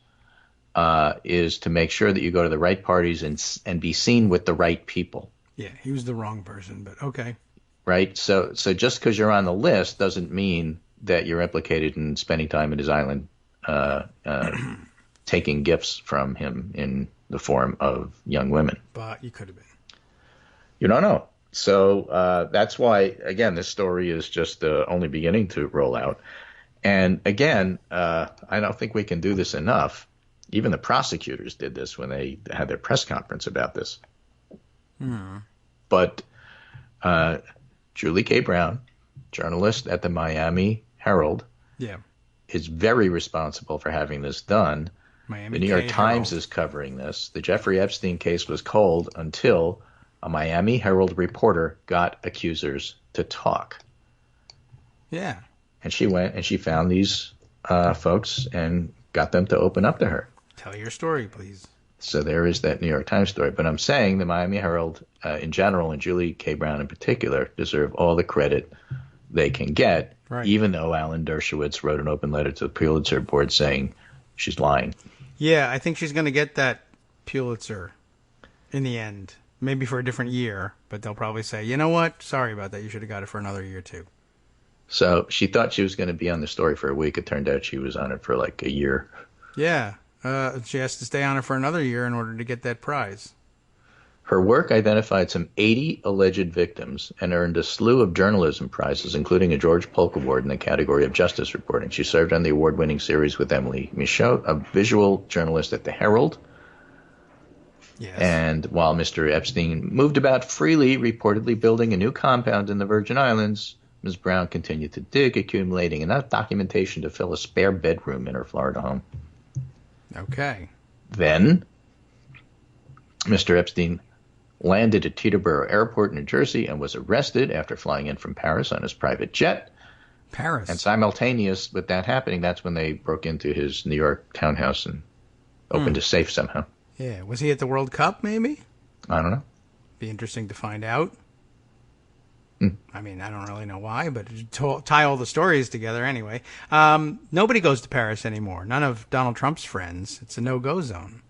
is to make sure that you go to the right parties and be seen with the right people. Yeah, he was the wrong person, but okay. Right? So just because you're on the list doesn't mean that you're implicated in spending time at his island taking gifts from him in the form of young women. But you could have been. You don't know. So that's why, again, this story is just only beginning to roll out. And again, I don't think we can do this enough. Even the prosecutors did this when they had their press conference about this. But Julie K. Brown, journalist at the Miami Herald, is very responsible for having this done. The New York Times is covering this. The Jeffrey Epstein case was cold until a Miami Herald reporter got accusers to talk. Yeah. And she went and she found these folks and got them to open up to her. Tell your story, please. So there is that New York Times story. But I'm saying the Miami Herald in general and Julie K. Brown in particular deserve all the credit they can get, even though Alan Dershowitz wrote an open letter to the Pulitzer board saying she's lying. Yeah, I think she's going to get that Pulitzer in the end. Maybe for a different year, but they'll probably say, you know what? Sorry about that. You should have got it for another year, too. So she thought she was going to be on the story for a week. It turned out she was on it for like a year. Yeah. She has to stay on it for another year in order to get that prize. Her work identified some 80 alleged victims and earned a slew of journalism prizes, including a George Polk Award in the category of justice reporting. She served on the award-winning series with Emily Michaud, a visual journalist at the Herald. Yes. And while Mr. Epstein moved about freely, reportedly building a new compound in the Virgin Islands, Ms. Brown continued to dig, accumulating enough documentation to fill a spare bedroom in her Florida home. Okay. Then, Mr. Epstein landed at Teterboro Airport, New Jersey, and was arrested after flying in from Paris on his private jet. Paris. And simultaneous with that happening, that's when they broke into his New York townhouse and opened a safe somehow. Yeah. Was he at the World Cup, maybe? I don't know. Be interesting to find out. I mean, I don't really know why, but to tie all the stories together anyway. Nobody goes to Paris anymore. None of Donald Trump's friends. It's a no-go zone.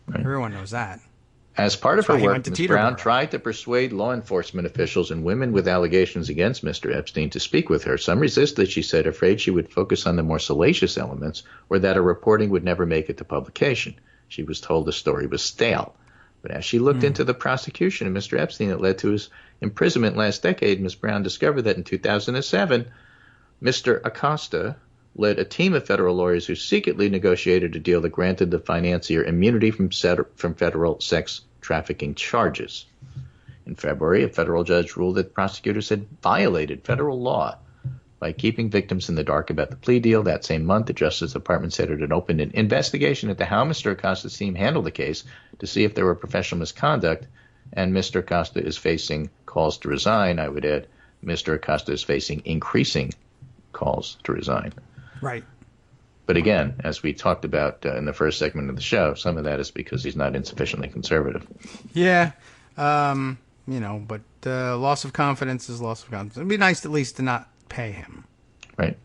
Right. Everyone knows that. As part of her work, Ms. Brown tried to persuade law enforcement officials and women with allegations against Mr. Epstein to speak with her. Some resisted, she said, afraid she would focus on the more salacious elements or that her reporting would never make it to publication. She was told the story was stale. But as she looked into the prosecution of Mr. Epstein that led to his imprisonment last decade, Ms. Brown discovered that in 2007, Mr. Acosta led a team of federal lawyers who secretly negotiated a deal that granted the financier immunity from federal sex trafficking charges. In February, a federal judge ruled that prosecutors had violated federal law by keeping victims in the dark about the plea deal. That same month, the Justice Department said it had opened an investigation into how Mr. Acosta's team handled the case to see if there were professional misconduct, and Mr. Acosta is facing calls to resign. I would add, Mr. Acosta is facing increasing calls to resign. Right. But again, as we talked about in the first segment of the show, some of that is because he's not insufficiently conservative. Yeah. But loss of confidence is loss of confidence. It'd be nice at least to not pay him. Right.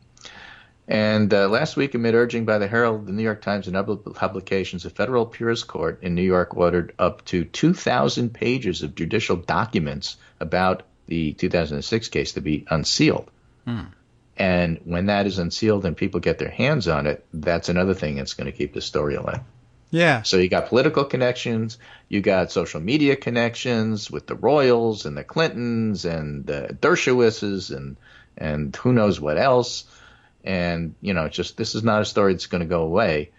And last week, amid urging by the Herald, the New York Times, and other publications, a federal appeals court in New York ordered up to 2,000 pages of judicial documents about the 2006 case to be unsealed. And when that is unsealed and people get their hands on it, that's another thing that's going to keep the story alive. Yeah. So you got political connections, you got social media connections with the Royals and the Clintons and the Dershowitzes and who knows what else. And, this is not a story that's going to go away.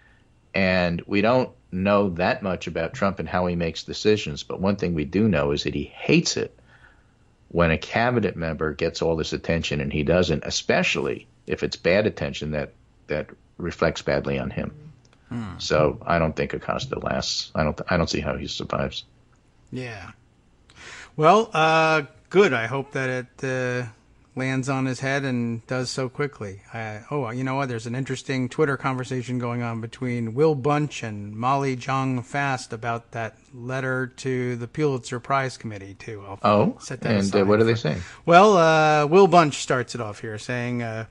And we don't know that much about Trump and how he makes decisions. But one thing we do know is that he hates it when a cabinet member gets all this attention and he doesn't, especially if it's bad attention that reflects badly on him. So I don't think Acosta lasts. I don't see how he survives. Yeah. Well, good. I hope that it lands on his head and does so quickly. You know what? There's an interesting Twitter conversation going on between Will Bunch and Molly Jong Fast about that letter to the Pulitzer Prize Committee, too. And what are they saying? Well, Will Bunch starts it off here saying,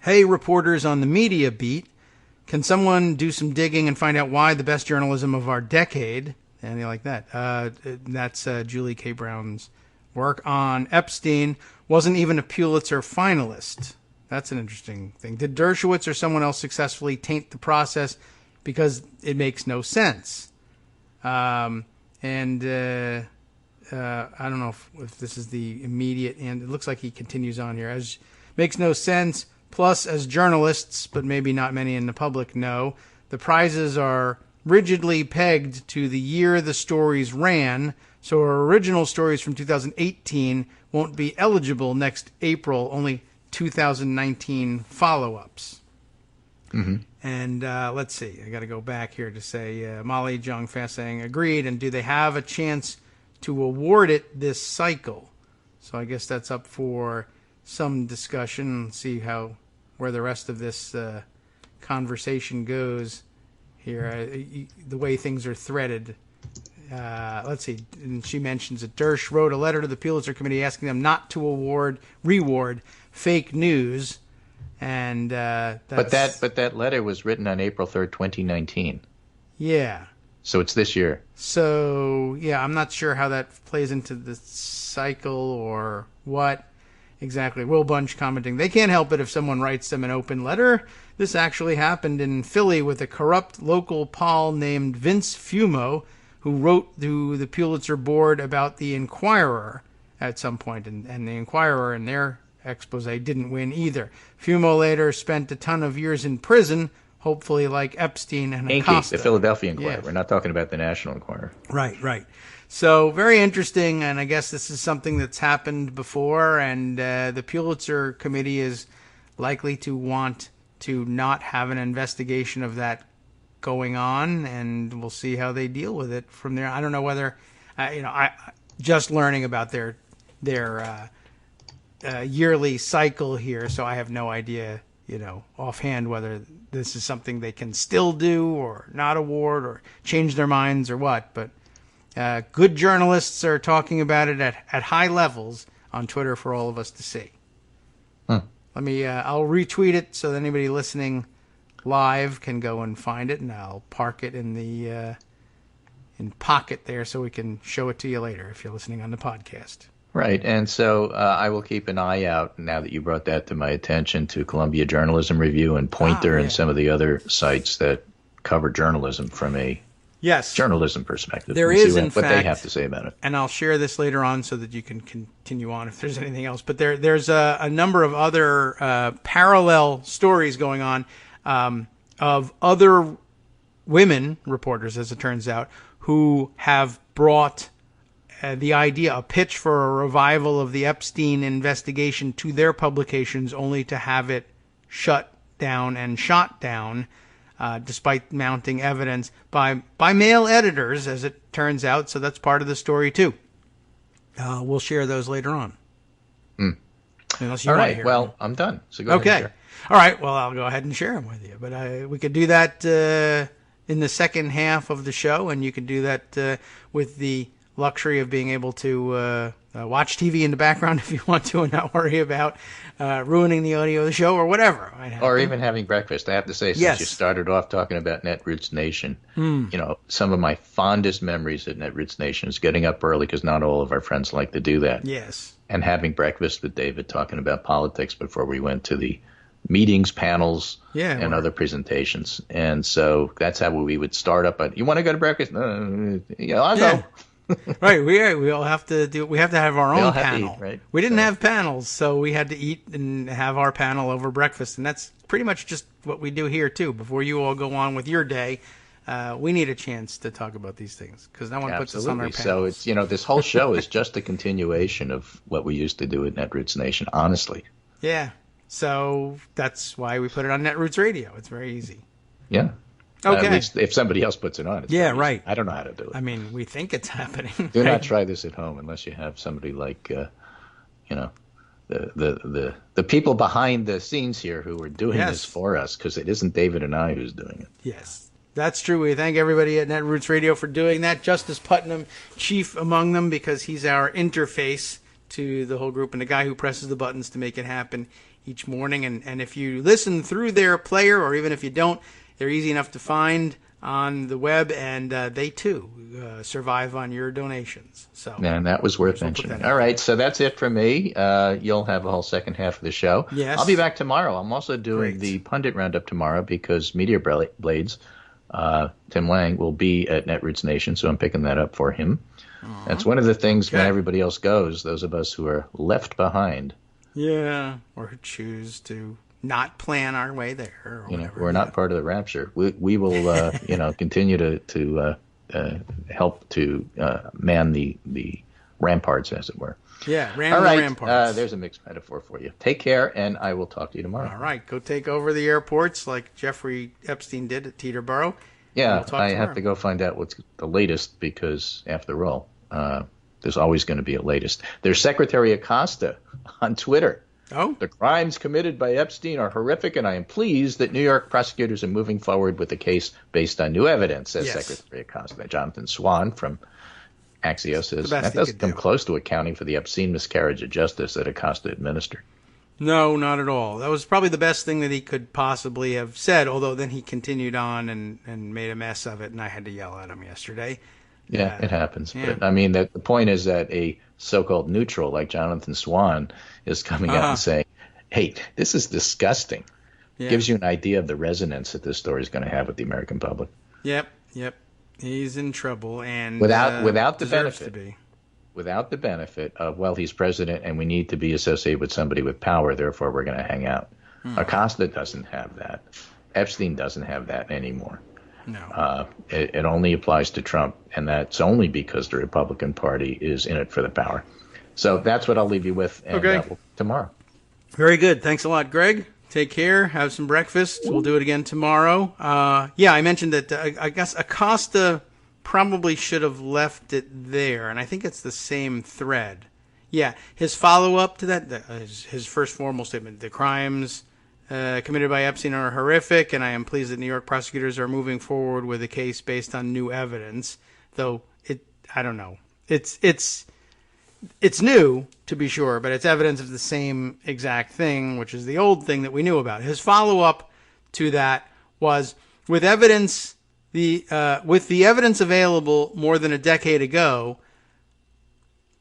hey, reporters on the media beat, can someone do some digging and find out why the best journalism of our decade, and like that, that's Julie K. Brown's work on Epstein, wasn't even a Pulitzer finalist. That's an interesting thing. Did Dershowitz or someone else successfully taint the process because it makes no sense? I don't know if this is the immediate end. It looks like he continues on here. As makes no sense. Plus, as journalists, but maybe not many in the public know, the prizes are rigidly pegged to the year the stories ran, so our original stories from 2018 won't be eligible next April, only 2019 follow-ups. Mm-hmm. And let's see, I got to go back here to say Molly Jong Fast saying agreed, and do they have a chance to award it this cycle? So I guess that's up for some discussion. See where the rest of this conversation goes here. The way things are threaded. Let's see. And she mentions that Dersh wrote a letter to the Pulitzer Committee asking them not to reward fake news, and but that letter was written on April 3rd, 2019. Yeah. So it's this year. So yeah, I'm not sure how that plays into the cycle or what. Exactly. Will Bunch commenting, they can't help it if someone writes them an open letter. This actually happened in Philly with a corrupt local Paul named Vince Fumo, who wrote to the Pulitzer board about the Inquirer at some point, and the Inquirer in their expose didn't win either. Fumo later spent a ton of years in prison, hopefully like Epstein and Acosta. The Philadelphia Inquirer. Yeah. We're not talking about the National Enquirer. Right. So very interesting, and I guess this is something that's happened before, and the Pulitzer Committee is likely to want to not have an investigation of that going on, and we'll see how they deal with it from there. I don't know whether, I just learning about their yearly cycle here, so I have no idea, offhand whether this is something they can still do or not award or change their minds or what, but good journalists are talking about it at high levels on Twitter for all of us to see. I'll retweet it so that anybody listening live can go and find it, and I'll park it in the in Pocket there so we can show it to you later if you're listening on the podcast. Right, and so I will keep an eye out, now that you brought that to my attention, to Columbia Journalism Review and Pointer and some of the other sites that cover journalism from a journalism perspective. There is, in what fact, they have to say about it. And I'll share this later on so that you can continue on if there's anything else. But there's a number of other parallel stories going on of other women reporters, as it turns out, who have brought the idea, a pitch for a revival of the Epstein investigation to their publications, only to have it shut down and shot down. Despite mounting evidence by male editors, as it turns out. So that's part of the story, too. We'll share those later on. Unless you All want right, to hear well, them. I'm done. So go ahead and share. All right, well, I'll go ahead and share them with you. But we could do that in the second half of the show, and you could do that with the luxury of being able to watch TV in the background if you want to and not worry about ruining the audio of the show or whatever. Or even having breakfast. I have to say, since you started off talking about Netroots Nation, some of my fondest memories at Netroots Nation is getting up early because not all of our friends like to do that. Yes. And having breakfast with David, talking about politics before we went to the meetings, panels, and other presentations. And so that's how we would start up. You want to go to breakfast? I'll go. Right, we all have to do. We have to have our own panel. Eat, right? We didn't have panels, so we had to eat and have our panel over breakfast, and that's pretty much just what we do here too. Before you all go on with your day, we need a chance to talk about these things because no one puts us on our panels. So it's this whole show is just a continuation of what we used to do at Netroots Nation. Honestly. Yeah. So that's why we put it on Netroots Radio. It's very easy. Yeah. Okay. At least if somebody else puts it on. It's right. I don't know how to do it. I mean, we think it's happening. Do not try this at home unless you have somebody like, the people behind the scenes here who are doing this for us, because it isn't David and I who's doing it. Yes, that's true. We thank everybody at Netroots Radio for doing that. Justice Putnam, chief among them, because he's our interface to the whole group and the guy who presses the buttons to make it happen each morning. And if you listen through their player, or even if you don't, they're easy enough to find on the web, and they too survive on your donations. So, and that was worth mentioning. All right, so that's it for me. You'll have a whole second half of the show. Yes, I'll be back tomorrow. I'm also doing the pundit roundup tomorrow because Meteor Blades, Tim Lang, will be at Netroots Nation, so I'm picking that up for him. That's one of the things when everybody else goes, those of us who are left behind. Yeah, or who choose to not plan our way there. Or whatever. We're not part of the rapture. We will, continue to help to man the ramparts, as it were. Yeah, the ramparts. All There's a mixed metaphor for you. Take care, and I will talk to you tomorrow. All right, go take over the airports like Jeffrey Epstein did at Teterboro. Yeah, I have to go find out what's the latest because, after all, there's always going to be a latest. There's Secretary Acosta on Twitter. Oh. The crimes committed by Epstein are horrific, and I am pleased that New York prosecutors are moving forward with the case based on new evidence, says Secretary Acosta. Jonathan Swan from Axios says that doesn't come close to accounting for the obscene miscarriage of justice that Acosta administered. No, not at all. That was probably the best thing that he could possibly have said, although then he continued on and made a mess of it, and I had to yell at him yesterday. Yeah, it happens. Yeah. But, I mean, the point is that a so-called neutral like Jonathan Swan is coming out and saying, hey, this is disgusting. Yeah. Gives you an idea of the resonance that this story is going to have with the American public. Yep. He's in trouble. And without the benefit of, well, he's president and we need to be associated with somebody with power, therefore we're going to hang out. Acosta doesn't have that. Epstein doesn't have that anymore. No. It only applies to Trump, and that's only because the Republican Party is in it for the power. So that's what I'll leave you with tomorrow. Very good. Thanks a lot, Greg. Take care. Have some breakfast. We'll do it again tomorrow. I mentioned that I guess Acosta probably should have left it there, and I think it's the same thread. Yeah, his follow-up to that, his first formal statement, the crimes committed by Epstein are horrific, and I am pleased that New York prosecutors are moving forward with a case based on new evidence. Though I don't know. It's new, to be sure, but it's evidence of the same exact thing, which is the old thing that we knew about. His follow-up to that was with the evidence available more than a decade ago.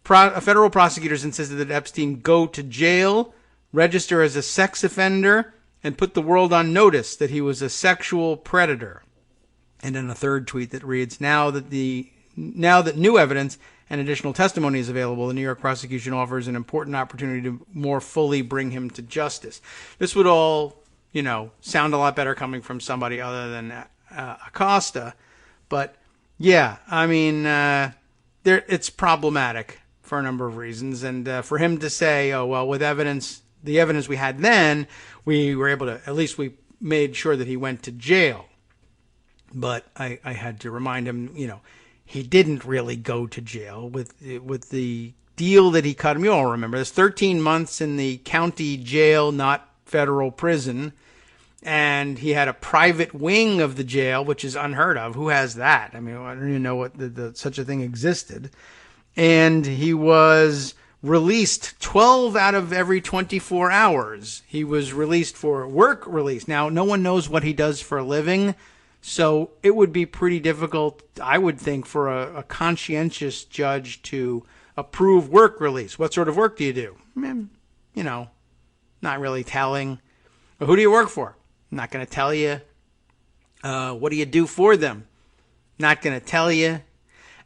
Federal prosecutors insisted that Epstein go to jail, register as a sex offender, and put the world on notice that he was a sexual predator. And in a third tweet that reads, now that new evidence and additional testimony is available, the New York prosecution offers an important opportunity to more fully bring him to justice. This would all, sound a lot better coming from somebody other than Acosta. But, yeah, I mean, it's problematic for a number of reasons. And for him to say, with the evidence we had then, we were able to, at least we made sure that he went to jail. But I had to remind him, he didn't really go to jail with the deal that he cut him. You all remember this, 13 months in the county jail, not federal prison. And he had a private wing of the jail, which is unheard of. Who has that? I mean, I don't even know what such a thing existed. and he was released 12 out of every 24 hours. He was released for work release. Now, no one knows what he does for a living, so it would be pretty difficult, I would think, for a conscientious judge to approve work release. What sort of work do you do? You know, not really telling. But who do you work for? I'm not going to tell you. What do you do for them? Not going to tell you.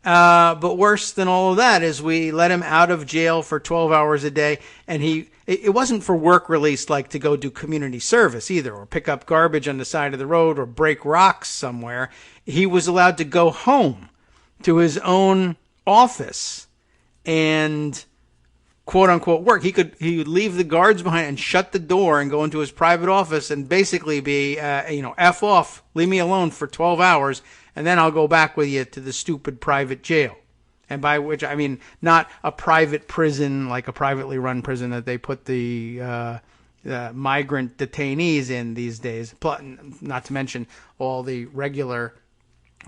But worse than all of that is we let him out of jail for 12 hours a day, and it wasn't for work release like to go do community service either, or pick up garbage on the side of the road, or break rocks somewhere. He was allowed to go home to his own office and quote unquote work. He would leave the guards behind and shut the door and go into his private office and basically be, F off, leave me alone for 12 hours. And then I'll go back with you to the stupid private jail. And by which I mean not a private prison, like a privately run prison that they put the migrant detainees in these days. Not to mention all the regular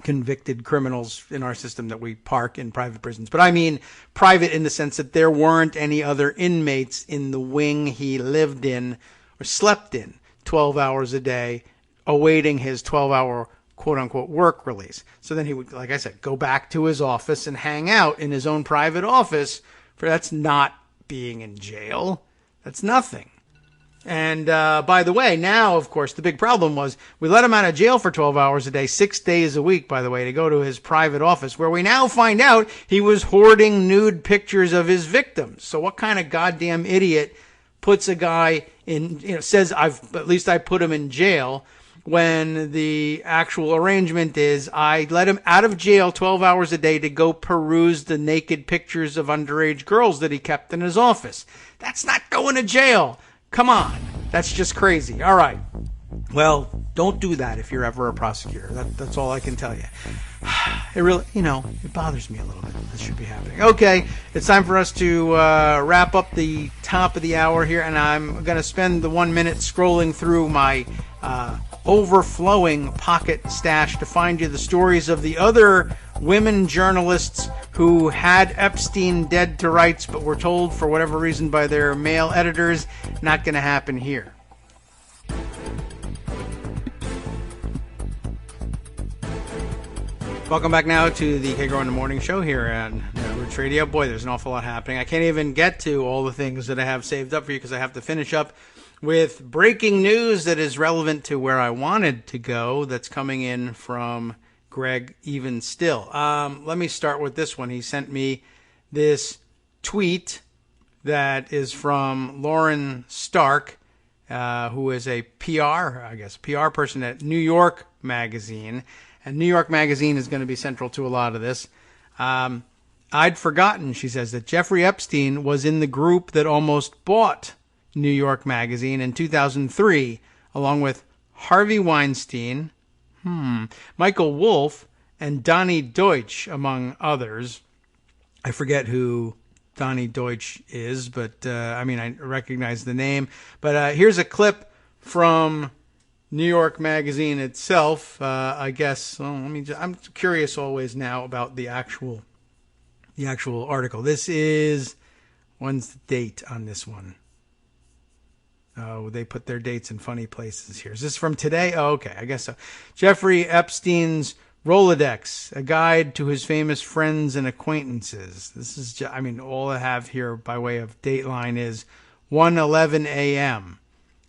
convicted criminals in our system that we park in private prisons. But I mean private in the sense that there weren't any other inmates in the wing he lived in or slept in 12 hours a day, awaiting his 12-hour quote-unquote work release. So then he would, like I said, go back to his office and hang out in his own private office. That's not being in jail. That's nothing. And by the way, now, of course, the big problem was we let him out of jail for 12 hours a day, 6 days a week, by the way, to go to his private office, where we now find out he was hoarding nude pictures of his victims. So what kind of goddamn idiot puts a guy in, says, at least I put him in jail, when the actual arrangement is I let him out of jail 12 hours a day to go peruse the naked pictures of underage girls that he kept in his office. That's not going to jail. Come on. That's just crazy. All right. Well, don't do that if you're ever a prosecutor. That's all I can tell you. It really, it bothers me a little bit. This should be happening. Okay, it's time for us to wrap up the top of the hour here, and I'm going to spend the 1 minute scrolling through my overflowing pocket stash to find you the stories of the other women journalists who had Epstein dead to rights, but were told for whatever reason by their male editors, not going to happen here. Welcome back now to the Kagro in the Morning Show here on Roots Radio. Boy, there's an awful lot happening. I can't even get to all the things that I have saved up for you because I have to finish up with breaking news that is relevant to where I wanted to go, that's coming in from Greg even still. Let me start with this one. He sent me this tweet that is from Lauren Stark, who is a PR person at New York Magazine. And New York Magazine is going to be central to a lot of this. I'd forgotten, she says, that Jeffrey Epstein was in the group that almost bought New York Magazine in 2003, along with Harvey Weinstein, Michael Wolff, and Donnie Deutsch, among others. I forget who Donnie Deutsch is, but I recognize the name. But here's a clip from New York Magazine itself. I guess. I'm curious always now about the actual article. This is, when's the date on this one? Oh, they put their dates in funny places here. Is this from today? Oh, okay. I guess so. Jeffrey Epstein's Rolodex, a guide to his famous friends and acquaintances. This is, all I have here by way of dateline is 1:11 a.m.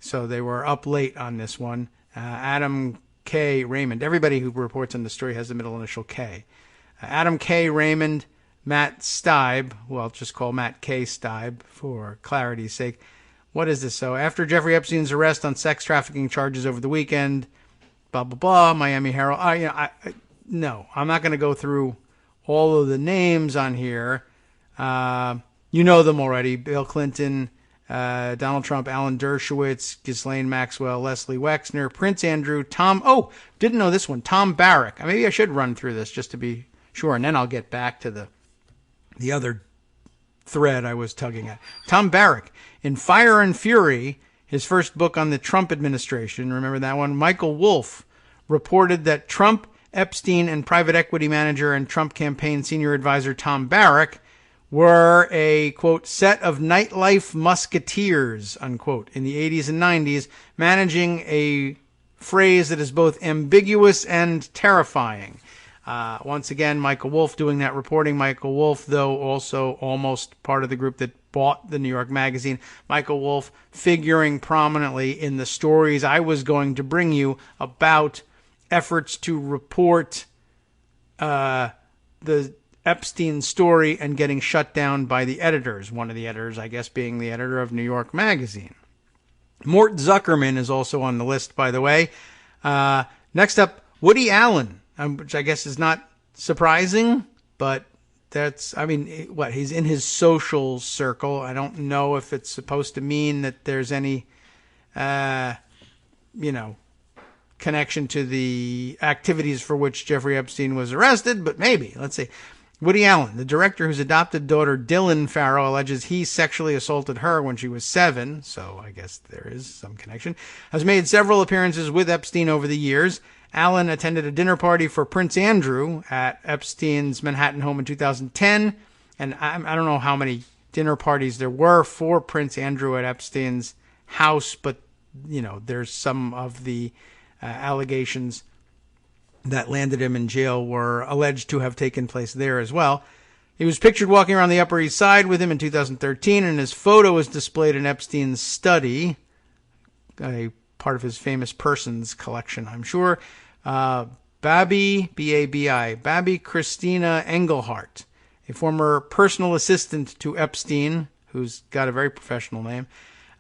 So they were up late on this one. Adam K. Raymond. Everybody who reports on the story has the middle initial K. Adam K. Raymond, Matt Steib, who I'll just call Matt K. Steib for clarity's sake. What is this? So after Jeffrey Epstein's arrest on sex trafficking charges over the weekend, blah, blah, blah, Miami Herald. No, I'm not going to go through all of the names on here. You know them already. Bill Clinton, Donald Trump, Alan Dershowitz, Ghislaine Maxwell, Leslie Wexner, Prince Andrew, didn't know this one, Tom Barrack. Maybe I should run through this just to be sure, and then I'll get back to the other thread I was tugging at. Tom Barrack, in Fire and Fury, his first book on the Trump administration, remember that one? Michael Wolff reported that Trump, Epstein, and private equity manager and Trump campaign senior advisor Tom Barrack were a, quote, set of nightlife musketeers, unquote, in the 80s and 90s, managing a phrase that is both ambiguous and terrifying. Once again, Michael Wolff doing that reporting. Michael Wolff, though, also almost part of the group that bought the New York Magazine. Michael Wolff figuring prominently in the stories I was going to bring you about efforts to report the Epstein story and getting shut down by the editors. One of the editors, I guess, being the editor of New York Magazine. Mort Zuckerman is also on the list, by the way. Next up, Woody Allen, which I guess is not surprising, but that's, I mean, he's in his social circle. I don't know if it's supposed to mean that there's any, connection to the activities for which Jeffrey Epstein was arrested, but maybe. Let's see. Woody Allen, the director whose adopted daughter Dylan Farrow alleges he sexually assaulted her when she was 7, so I guess there is some connection, has made several appearances with Epstein over the years. Allen attended a dinner party for Prince Andrew at Epstein's Manhattan home in 2010, and I don't know how many dinner parties there were for Prince Andrew at Epstein's house, but, there's some of the allegations that landed him in jail were alleged to have taken place there as well. He was pictured walking around the Upper East Side with him in 2013, and his photo was displayed in Epstein's study, a part of his famous persons collection, I'm sure. Babi, B-A-B-I, Babi Christina Engelhart, a former personal assistant to Epstein, who's got a very professional name,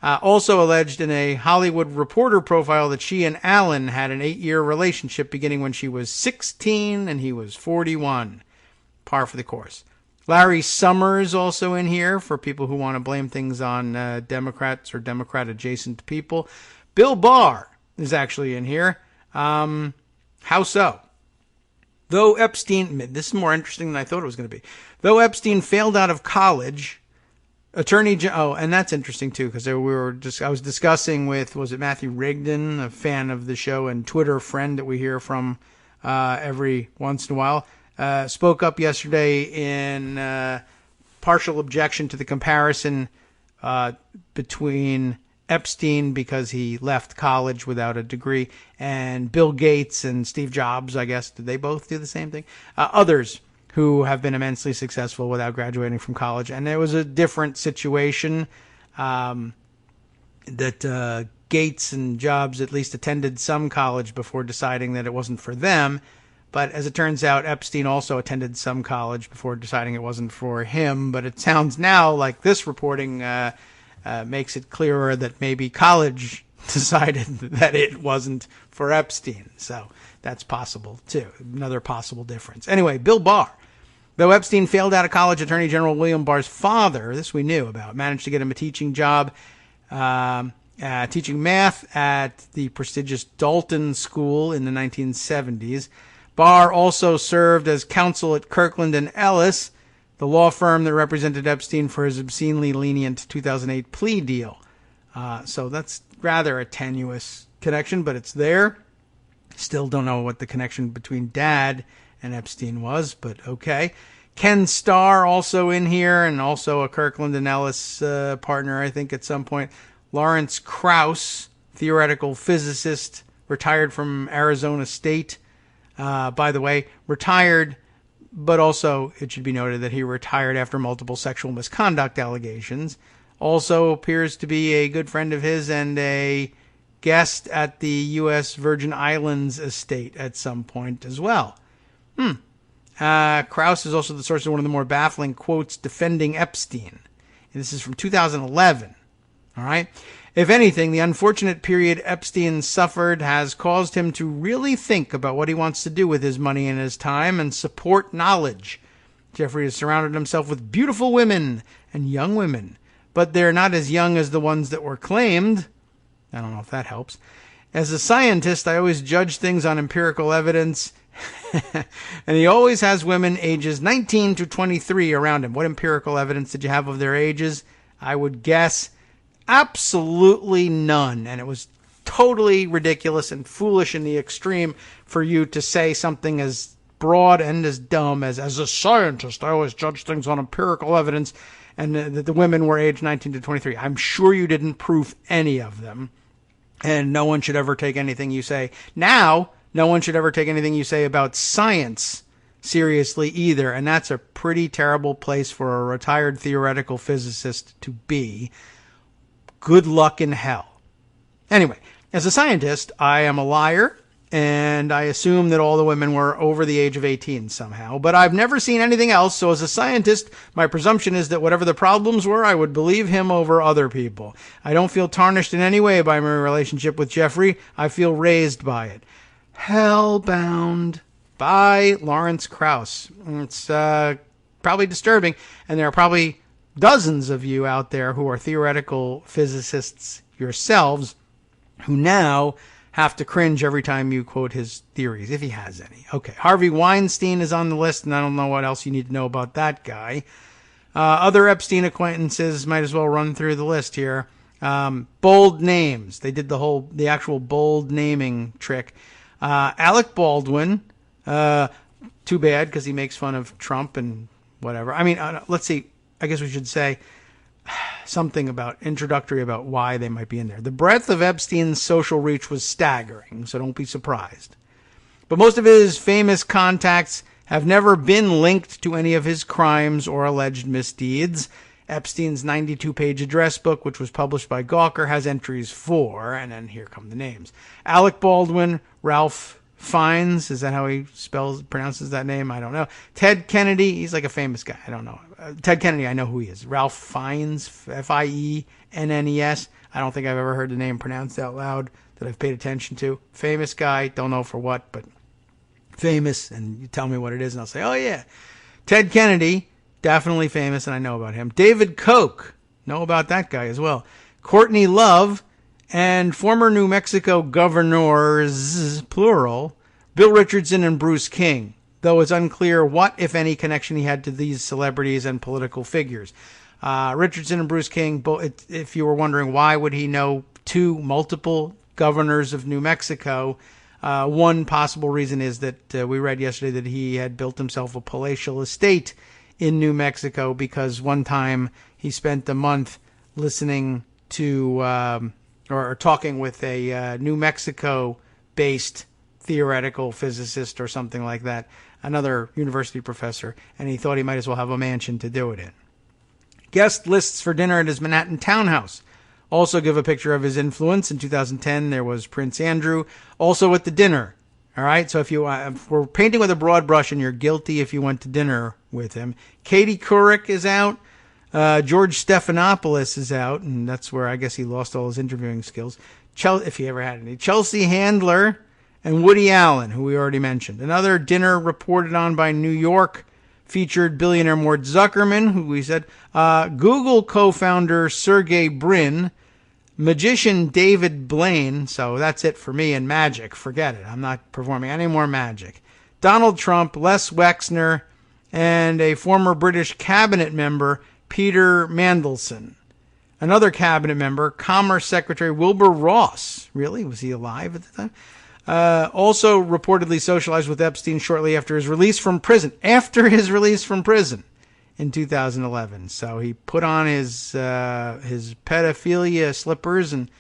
also alleged in a Hollywood Reporter profile that she and Allen had an 8-year relationship beginning when she was 16 and he was 41. Par for the course. Larry Summers also in here for people who want to blame things on Democrats or Democrat-adjacent people. Bill Barr is actually in here. How so? Though Epstein, this is more interesting than I thought it was going to be. Though Epstein failed out of college, and that's interesting too, because I was discussing with, was it Matthew Rigdon, a fan of the show and Twitter friend that we hear from every once in a while, spoke up yesterday in partial objection to the comparison between Epstein, because he left college without a degree, and Bill Gates and Steve Jobs, I guess. Did they both do the same thing? Others who have been immensely successful without graduating from college. And there was a different situation that Gates and Jobs at least attended some college before deciding that it wasn't for them. But as it turns out, Epstein also attended some college before deciding it wasn't for him. But it sounds now like this reporting makes it clearer that maybe college decided that it wasn't for Epstein. So that's possible, too. Another possible difference. Anyway, Bill Barr. Though Epstein failed out of college, Attorney General William Barr's father, this we knew about, managed to get him a teaching job, teaching math at the prestigious Dalton School in the 1970s. Barr also served as counsel at Kirkland & Ellis, the law firm that represented Epstein for his obscenely lenient 2008 plea deal. So that's rather a tenuous connection, but it's there. Still don't know what the connection between Dad and Epstein was, but okay. Ken Starr also in here, and also a Kirkland & Ellis partner, I think, at some point. Lawrence Krauss, theoretical physicist, retired from Arizona State. By the way, retired, but also it should be noted that he retired after multiple sexual misconduct allegations. Also appears to be a good friend of his and a guest at the U.S. Virgin Islands estate at some point as well. Krauss is also the source of one of the more baffling quotes defending Epstein. And this is from 2011. All right. If anything, the unfortunate period Epstein suffered has caused him to really think about what he wants to do with his money and his time and support knowledge. Jeffrey has surrounded himself with beautiful women and young women, but they're not as young as the ones that were claimed. I don't know if that helps. As a scientist, I always judge things on empirical evidence, and he always has women ages 19 to 23 around him. What empirical evidence did you have of their ages? I would guess absolutely none, and it was totally ridiculous and foolish in the extreme for you to say something as broad and as dumb as a scientist, I always judge things on empirical evidence, and that the women were aged 19 to 23. I'm sure you didn't proof any of them, and no one should ever take anything you say. Now, no one should ever take anything you say about science seriously either, and that's a pretty terrible place for a retired theoretical physicist to be. Good luck in hell. Anyway, as a scientist, I am a liar, and I assume that all the women were over the age of 18 somehow, but I've never seen anything else, so as a scientist, my presumption is that whatever the problems were, I would believe him over other people. I don't feel tarnished in any way by my relationship with Jeffrey. I feel raised by it. Hellbound by Lawrence Krauss. It's probably disturbing, and there are probably dozens of you out there who are theoretical physicists yourselves who now have to cringe every time you quote his theories, if he has any. Okay, Harvey Weinstein is on the list, and I don't know what else you need to know about that guy. Other Epstein acquaintances, might as well run through the list here. Bold names. They did the actual bold naming trick. Alec Baldwin, too bad because he makes fun of Trump and whatever. I mean, let's see. I guess we should say something introductory about why they might be in there. The breadth of Epstein's social reach was staggering, so don't be surprised. But most of his famous contacts have never been linked to any of his crimes or alleged misdeeds. Epstein's 92-page address book, which was published by Gawker, has entries for, and then here come the names: Alec Baldwin, Ralph Fiennes, is that how he pronounces that name? I don't know. Ted Kennedy, he's like a famous guy. I don't know. Ted Kennedy, I know who he is. Ralph Fiennes, Fiennes. I don't think I've ever heard the name pronounced out loud that I've paid attention to. Famous guy, don't know for what, but famous, and you tell me what it is, and I'll say, oh yeah. Ted Kennedy, definitely famous, and I know about him. David Koch, know about that guy as well. Courtney Love, and former New Mexico governors, plural, Bill Richardson and Bruce King, though it's unclear what, if any, connection he had to these celebrities and political figures. Richardson and Bruce King, if you were wondering why would he know multiple governors of New Mexico, one possible reason is that we read yesterday that he had built himself a palatial estate in New Mexico because one time he spent a month listening to or talking with a New Mexico-based theoretical physicist or something like that, another university professor, and he thought he might as well have a mansion to do it in. Guest lists for dinner at his Manhattan townhouse also give a picture of his influence. In 2010, there was Prince Andrew, also at the dinner. All right, so if we're painting with a broad brush, and you're guilty if you went to dinner with him. Katie Couric is out. George Stephanopoulos is out, and that's where I guess he lost all his interviewing skills. If he ever had any. Chelsea Handler and Woody Allen, who we already mentioned. Another dinner reported on by New York featured billionaire Mort Zuckerman, who we said, Google co-founder Sergey Brin, magician David Blaine, so that's it for me in magic. Forget it. I'm not performing any more magic. Donald Trump, Les Wexner, and a former British cabinet member, Peter Mandelson. Another cabinet member, Commerce Secretary Wilbur Ross. Really? Was he alive at the time? Also reportedly socialized with Epstein shortly after his release from prison. In 2011. So he put on his pedophilia slippers and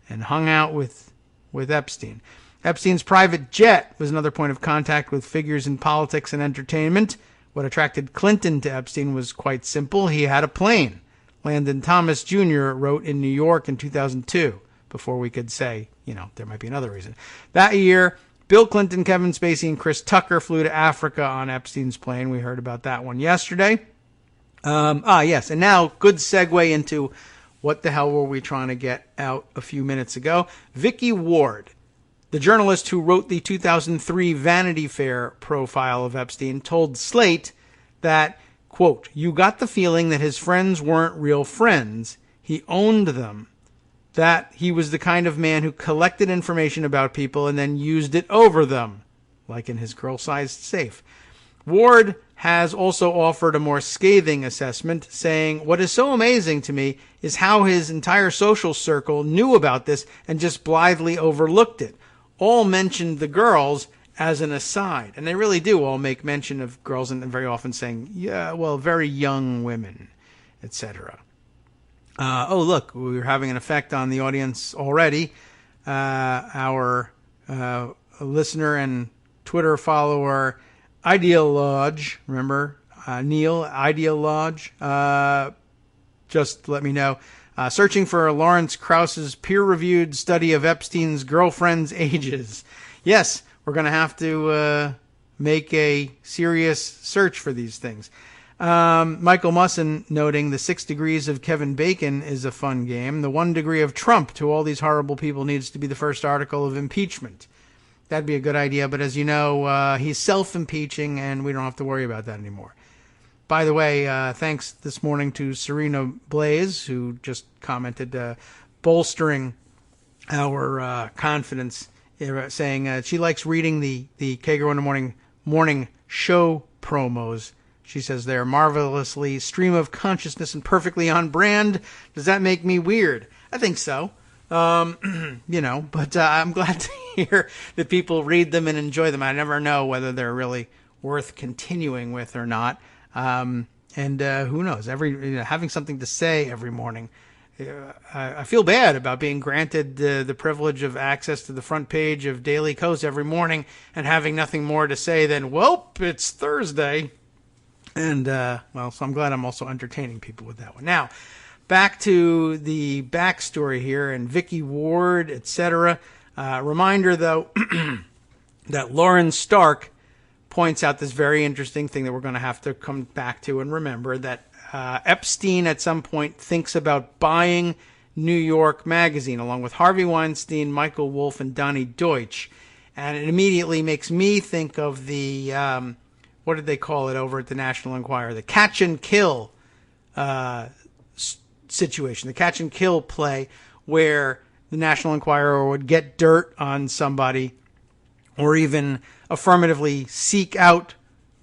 hung out with Epstein. Epstein's private jet was another point of contact with figures in politics and entertainment. What attracted Clinton to Epstein was quite simple. He had a plane. Landon Thomas Jr. wrote in New York in 2002, before we could say, there might be another reason. That year, Bill Clinton, Kevin Spacey, and Chris Tucker flew to Africa on Epstein's plane. We heard about that one yesterday. Yes, and now good segue into what the hell were we trying to get out a few minutes ago. Vicky Ward, the journalist who wrote the 2003 Vanity Fair profile of Epstein, told Slate that, quote, "You got the feeling that his friends weren't real friends. He owned them. That he was the kind of man who collected information about people and then used it over them, like in his girl-sized safe." Ward has also offered a more scathing assessment, saying, "What is so amazing to me is how his entire social circle knew about this and just blithely overlooked it. All mentioned the girls as an aside. And they really do all make mention of girls and very often saying, yeah, well, very young women, etc. Oh, look, we're having an effect on the audience already. Our listener and Twitter follower, Ideal Lodge, remember, Neil, Ideal Lodge, just let me know. Searching for Lawrence Krauss's peer-reviewed study of Epstein's girlfriends' ages. Yes, we're going to have to make a serious search for these things. Michael Musson noting the 6 degrees of Kevin Bacon is a fun game. The 1 degree of Trump to all these horrible people needs to be the first article of impeachment. That'd be a good idea, but as you know, he's self-impeaching, and we don't have to worry about that anymore. By the way, thanks this morning to Serena Blaze, who just commented, bolstering our confidence, saying she likes reading the Kagro in the morning show promos. She says they're marvelously stream of consciousness and perfectly on brand. Does that make me weird? I think so. But I'm glad to hear that people read them and enjoy them. I never know whether they're really worth continuing with or not. And who knows? Having something to say every morning. I feel bad about being granted the privilege of access to the front page of Daily Kos every morning and having nothing more to say than, well, it's Thursday. And, so I'm glad I'm also entertaining people with that one. Now, back to the backstory here and Vicky Ward, etc. Reminder, though, that Lauren Stark points out this very interesting thing that we're going to have to come back to and remember, that Epstein at some point thinks about buying New York Magazine along with Harvey Weinstein, Michael Wolff, and Donnie Deutsch. And it immediately makes me think of the, what did they call it over at the National Enquirer? The catch and kill situation, the catch and kill play, where the National Enquirer would get dirt on somebody or even affirmatively seek out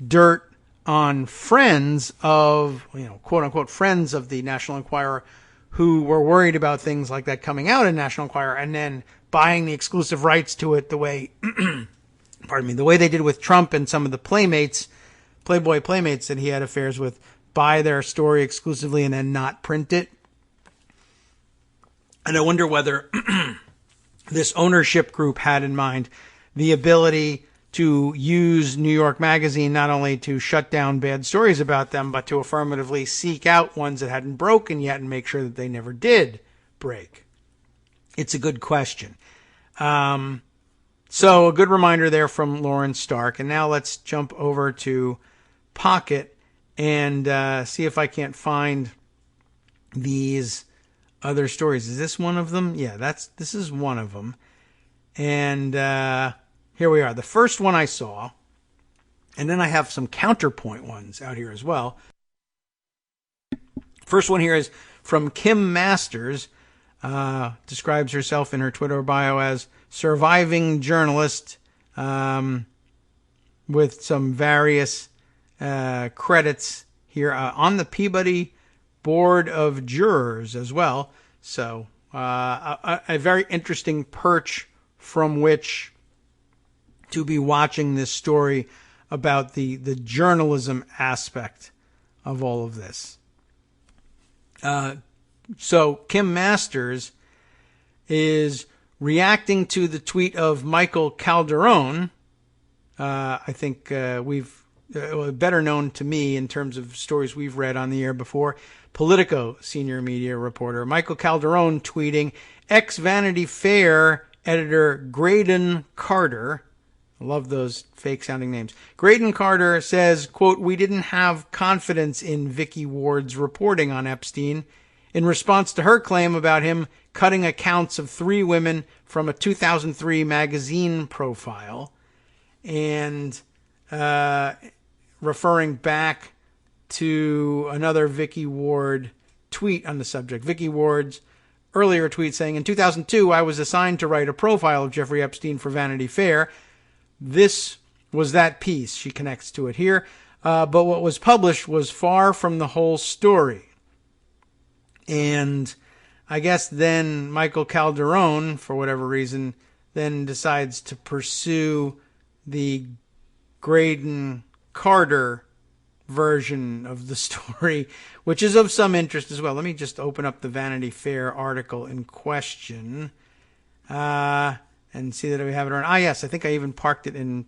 dirt on friends of, quote unquote, friends of the National Enquirer who were worried about things like that coming out in National Enquirer, and then buying the exclusive rights to it the way, the way they did with Trump and some of the Playboy playmates that he had affairs with, buy their story exclusively and then not print it. And I wonder whether this ownership group had in mind the ability to use New York Magazine not only to shut down bad stories about them, but to affirmatively seek out ones that hadn't broken yet and make sure that they never did break. It's a good question. So a good reminder there from Lauren Stark. And now let's jump over to Pocket and see if I can't find these other stories. Is this one of them? Yeah, this is one of them. And here we are. The first one I saw, and then I have some counterpoint ones out here as well. First one here is from Kim Masters. Describes herself in her Twitter bio as surviving journalist, with some various credits here on the Peabody Board of Jurors as well. So a very interesting perch from which to be watching this story about the journalism aspect of all of this. So Kim Masters is reacting to the tweet of Michael Calderone. I think we've better known to me in terms of stories we've read on the air before. Politico senior media reporter Michael Calderone tweeting, ex-Vanity Fair editor Graydon Carter. I love those fake-sounding names. Graydon Carter says, quote, "We didn't have confidence in Vicky Ward's reporting on Epstein," in response to her claim about him cutting accounts of 3 women from a 2003 magazine profile, and referring back to another Vicky Ward tweet on the subject. Vicky Ward's earlier tweet saying, in 2002, I was assigned to write a profile of Jeffrey Epstein for Vanity Fair. This was that piece. She connects to it here. But what was published was far from the whole story. And I guess then Michael Calderone, for whatever reason, then decides to pursue the Graydon Carter version of the story, which is of some interest as well. Let me just open up the Vanity Fair article in question and see that we have it on. Yes, I think I even parked it in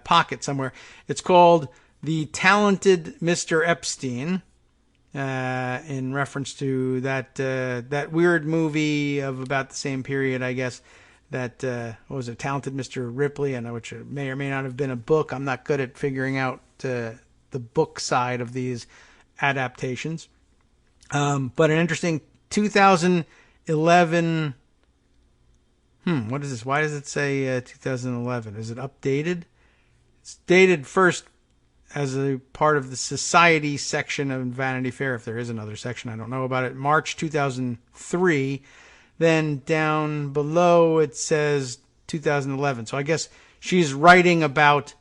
pocket somewhere. It's called The Talented Mr. Epstein, in reference to that weird movie of about the same period, I guess, that what was it, Talented Mr. Ripley, which may or may not have been a book. I'm not good at figuring out the book side of these adaptations. But an interesting 2011. What is this? Why does it say 2011? Is it updated? It's dated first as a part of the Society section of Vanity Fair, if there is another section. I don't know about it. March 2003. Then down below it says 2011. So I guess she's writing about,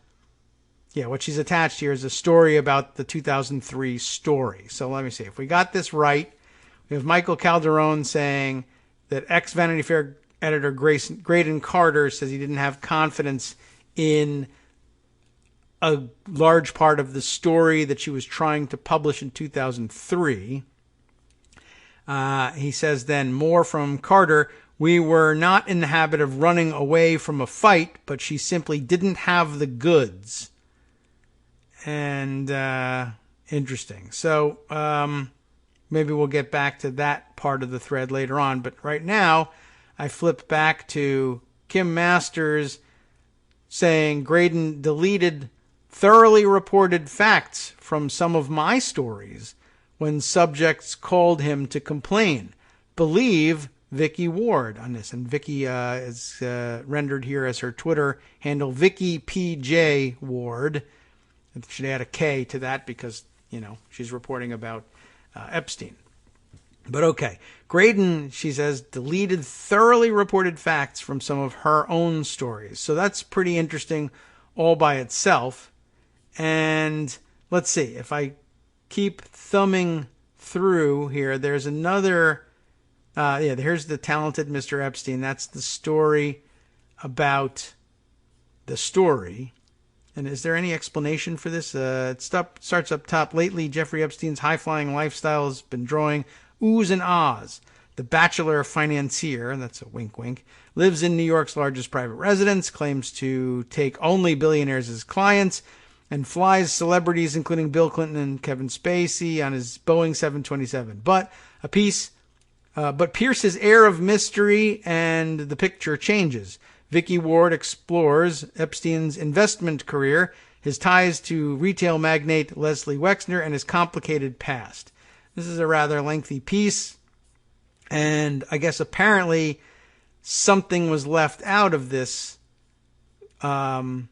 what she's attached here is a story about the 2003 story. So let me see. If we got this right, we have Michael Calderon saying that ex-Vanity Fair editor Graydon Carter says he didn't have confidence in a large part of the story that she was trying to publish in 2003. He says then, more from Carter, we were not in the habit of running away from a fight, but she simply didn't have the goods. And interesting. So maybe we'll get back to that part of the thread later on. But right now, I flip back to Kim Masters saying Graydon deleted thoroughly reported facts from some of my stories when subjects called him to complain. Believe Vicky Ward on this. And Vicky is rendered here as her Twitter handle, Vicky PJ Ward. I should add a K to that because, she's reporting about Epstein. But okay. Graydon, she says, deleted thoroughly reported facts from some of her own stories. So that's pretty interesting all by itself. And let's see. If I keep thumbing through here, there's another, here's the Talented Mr. Epstein. That's the story about the story. And is there any explanation for this? It starts up top. Lately, Jeffrey Epstein's high-flying lifestyle has been drawing oohs and ahs. The bachelor financier, and that's a wink wink, lives in New York's largest private residence, claims to take only billionaires as clients, and flies celebrities including Bill Clinton and Kevin Spacey on his Boeing 727. But Pierce's air of mystery and the picture changes. Vicky Ward explores Epstein's investment career, his ties to retail magnate Leslie Wexner, and his complicated past. This is a rather lengthy piece, and I guess apparently something was left out of this on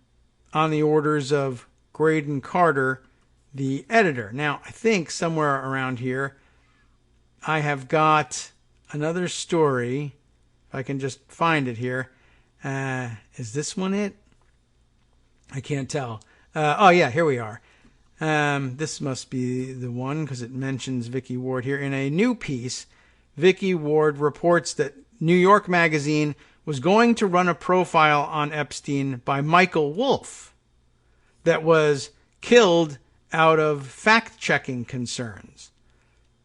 the orders of Graydon Carter, the editor. Now, I think somewhere around here I have got another story. If I can just find it here. Is this one it? I can't tell. Here we are. This must be the one because it mentions Vicky Ward here. In a new piece, Vicky Ward reports that New York Magazine was going to run a profile on Epstein by Michael Wolff that was killed out of fact-checking concerns.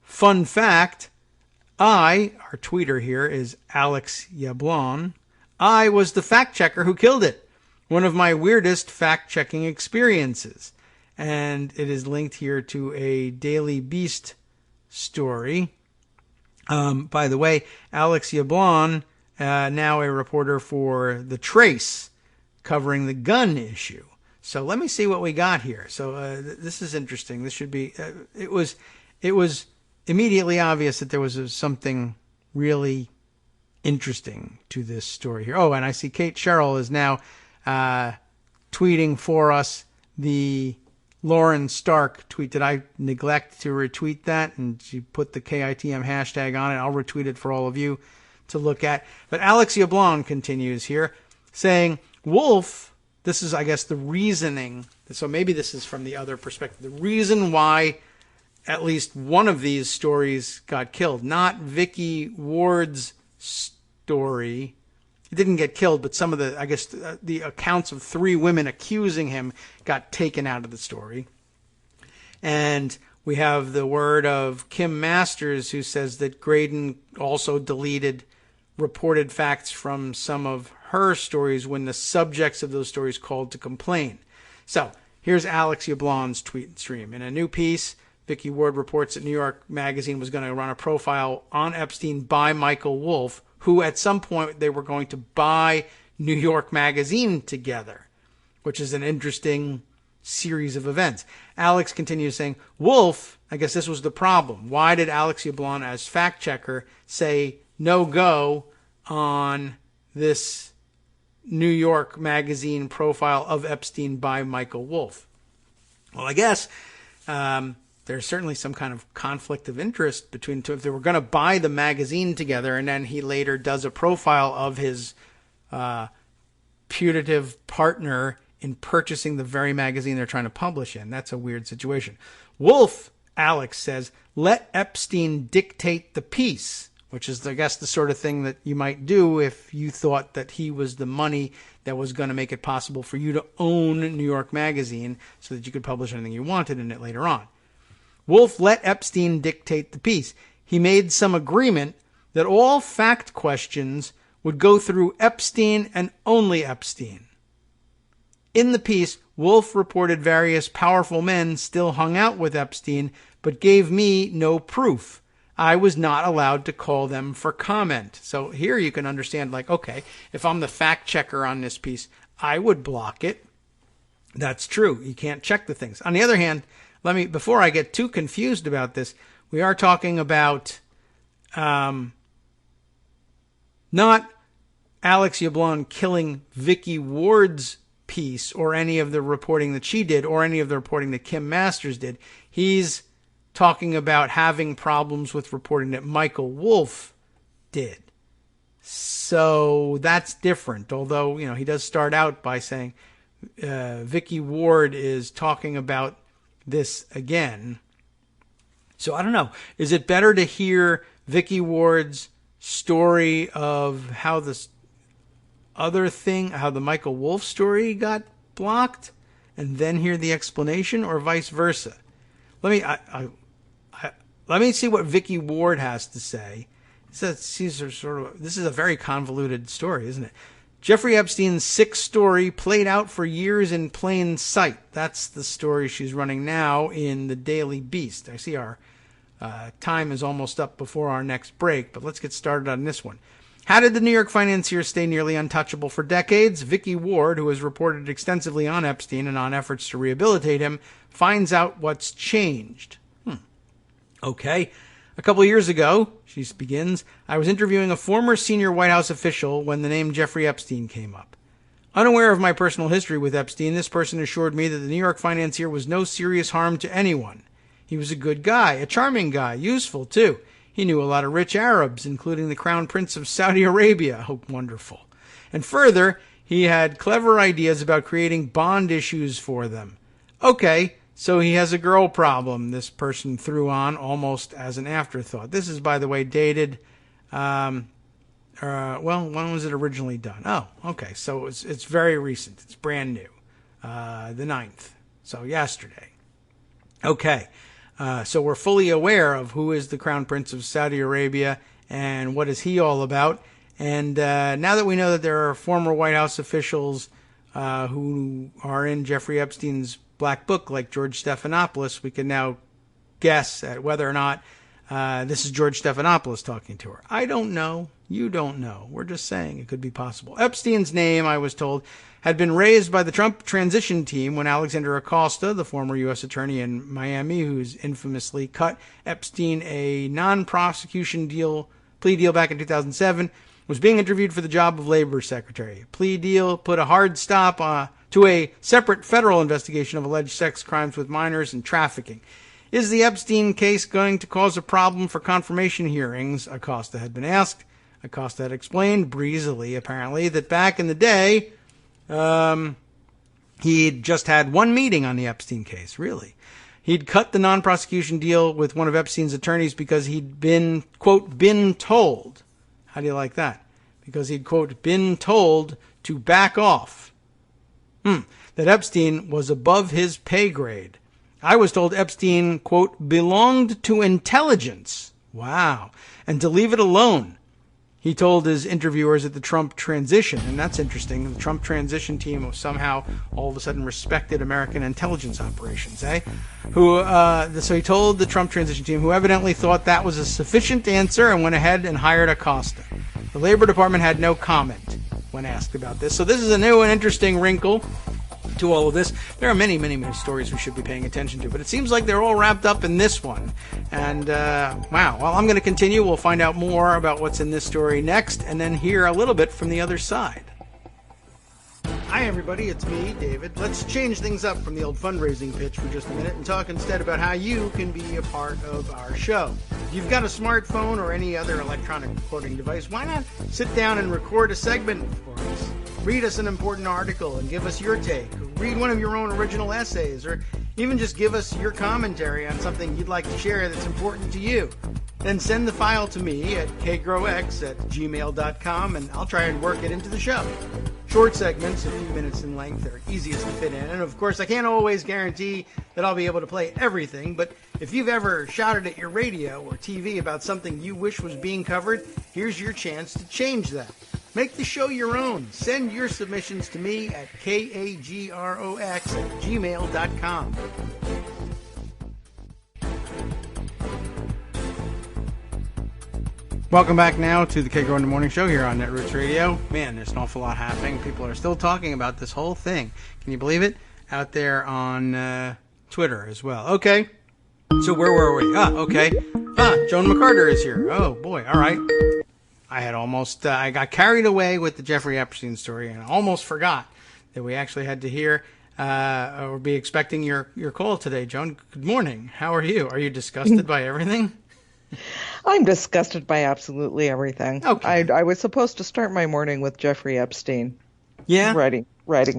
Fun fact, our tweeter here is Alex Yablon. I was the fact-checker who killed it. One of my weirdest fact-checking experiences. And it is linked here to a Daily Beast story. By the way, Alex Yablon, now a reporter for The Trace, covering the gun issue. So let me see what we got here. So this is interesting. This should be. It was immediately obvious that there was something really interesting to this story here. Oh, and I see Kate Sherrill is now tweeting for us the Lauren Stark tweet. Did I neglect to retweet that? And she put the KITM hashtag on it. I'll retweet it for all of you to look at. But Alex Yablon continues here saying, Wolf, this is, I guess, the reasoning. So maybe this is from the other perspective. The reason why at least one of these stories got killed, not Vicky Ward's story, he didn't get killed, but some of the accounts of 3 women accusing him got taken out of the story. And we have the word of Kim Masters, who says that Graydon also deleted reported facts from some of her stories when the subjects of those stories called to complain. So here's Alex Yablon's tweet and stream. In a new piece, Vicky Ward reports that New York Magazine was going to run a profile on Epstein by Michael Wolff, who at some point they were going to buy New York Magazine together, which is an interesting series of events. Alex continues saying, Wolff, I guess this was the problem. Why did Alex Yablon, as fact checker, say no go on this New York Magazine profile of Epstein by Michael Wolff? Well, I guess there's certainly some kind of conflict of interest between two. If they were going to buy the magazine together and then he later does a profile of his putative partner in purchasing the very magazine they're trying to publish in, that's a weird situation. Wolff, Alex says, let Epstein dictate the piece, which is, I guess, the sort of thing that you might do if you thought that he was the money that was going to make it possible for you to own New York Magazine so that you could publish anything you wanted in it later on. Wolff let Epstein dictate the piece. He made some agreement that all fact questions would go through Epstein and only Epstein. In the piece, Wolff reported various powerful men still hung out with Epstein, but gave me no proof. I was not allowed to call them for comment. So here you can understand, like, okay, if I'm the fact checker on this piece, I would block it. That's true. You can't check the things. On the other hand, before I get too confused about this, we are talking about not Alex Yablon killing Vicky Ward's piece or any of the reporting that she did or any of the reporting that Kim Masters did. He's talking about having problems with reporting that Michael Wolff did. So that's different. Although, he does start out by saying Vicky Ward is talking about this again. So I don't know. Is it better to hear Vicky Ward's story of how the Michael Wolff story got blocked and then hear the explanation, or vice versa? Let me see what Vicky Ward has to say. This is a very convoluted story, isn't it? Jeffrey Epstein's sick story played out for years in plain sight. That's the story she's running now in the Daily Beast. I see our time is almost up before our next break, but let's get started on this one. How did the New York financier stay nearly untouchable for decades? Vicky Ward, who has reported extensively on Epstein and on efforts to rehabilitate him, finds out what's changed. Okay. A couple of years ago, she begins, I was interviewing a former senior White House official when the name Jeffrey Epstein came up. Unaware of my personal history with Epstein, this person assured me that the New York financier was no serious harm to anyone. He was a good guy, a charming guy, useful too. He knew a lot of rich Arabs, including the Crown Prince of Saudi Arabia. Oh, wonderful. And further, he had clever ideas about creating bond issues for them. Okay, so he has a girl problem, this person threw on almost as an afterthought. This is, by the way, dated, when was it originally done? Oh, okay, so it's very recent. It's brand new, the 9th, so yesterday. Okay, so we're fully aware of who is the Crown Prince of Saudi Arabia and what is he all about. And now that we know that there are former White House officials who are in Jeffrey Epstein's Black Book, like George Stephanopoulos, we can now guess at whether or not this is George Stephanopoulos talking to her. I don't know. You don't know. We're just saying it could be possible. Epstein's name, I was told, had been raised by the Trump transition team when Alexander Acosta, the former U.S. attorney in Miami, who's infamously cut Epstein a non-prosecution plea deal back in 2007, was being interviewed for the job of labor secretary. Plea deal put a hard stop to a separate federal investigation of alleged sex crimes with minors and trafficking. Is the Epstein case going to cause a problem for confirmation hearings? Acosta had been asked. Acosta had explained, breezily apparently, that back in the day, he'd just had one meeting on the Epstein case, really. He'd cut the non-prosecution deal with one of Epstein's attorneys because he'd been, quote, been told. How do you like that? because he'd, quote, been told to back off. That Epstein was above his pay grade. I was told Epstein, quote, belonged to intelligence. Wow. And to leave it alone. He told his interviewers at the Trump transition, and that's interesting. The Trump transition team somehow all of a sudden respected American intelligence operations, eh? So he told the Trump transition team, who evidently thought that was a sufficient answer and went ahead and hired Acosta. The Labor Department had no comment when asked about this. So this is a new and interesting wrinkle to all of this. There are many, many, many stories we should be paying attention to, but it seems like they're all wrapped up in this one. And, wow. Well, I'm going to continue. We'll find out more about what's in this story next, and then hear a little bit from the other side. Hi, everybody. It's me, David. Let's change things up from the old fundraising pitch for just a minute and talk instead about how you can be a part of our show. If you've got a smartphone or any other electronic recording device, why not sit down and record a segment for us? Read us an important article and give us your take. Read one of your own original essays, or even just give us your commentary on something you'd like to share that's important to you. Then send the file to me at kagrox@gmail.com, and I'll try and work it into the show. Short segments, a few minutes in length, are easiest to fit in. And of course, I can't always guarantee that I'll be able to play everything, but if you've ever shouted at your radio or TV about something you wish was being covered, here's your chance to change that. Make the show your own. Send your submissions to me at kagrox@gmail.com. Welcome back now to the Kagro in the Morning Show here on Netroots Radio. Man, there's an awful lot happening. People are still talking about this whole thing. Can you believe it? Out there on Twitter as well. Okay, so where were we? Okay. Joan McCarter is here. Oh, boy. All right. I had almost, I got carried away with the Jeffrey Epstein story and almost forgot that we actually had to hear or be expecting your call today. Joan, good morning. How are you? Are you disgusted by everything? I'm disgusted by absolutely everything. Okay. I was supposed to start my morning with Jeffrey Epstein. Yeah. Writing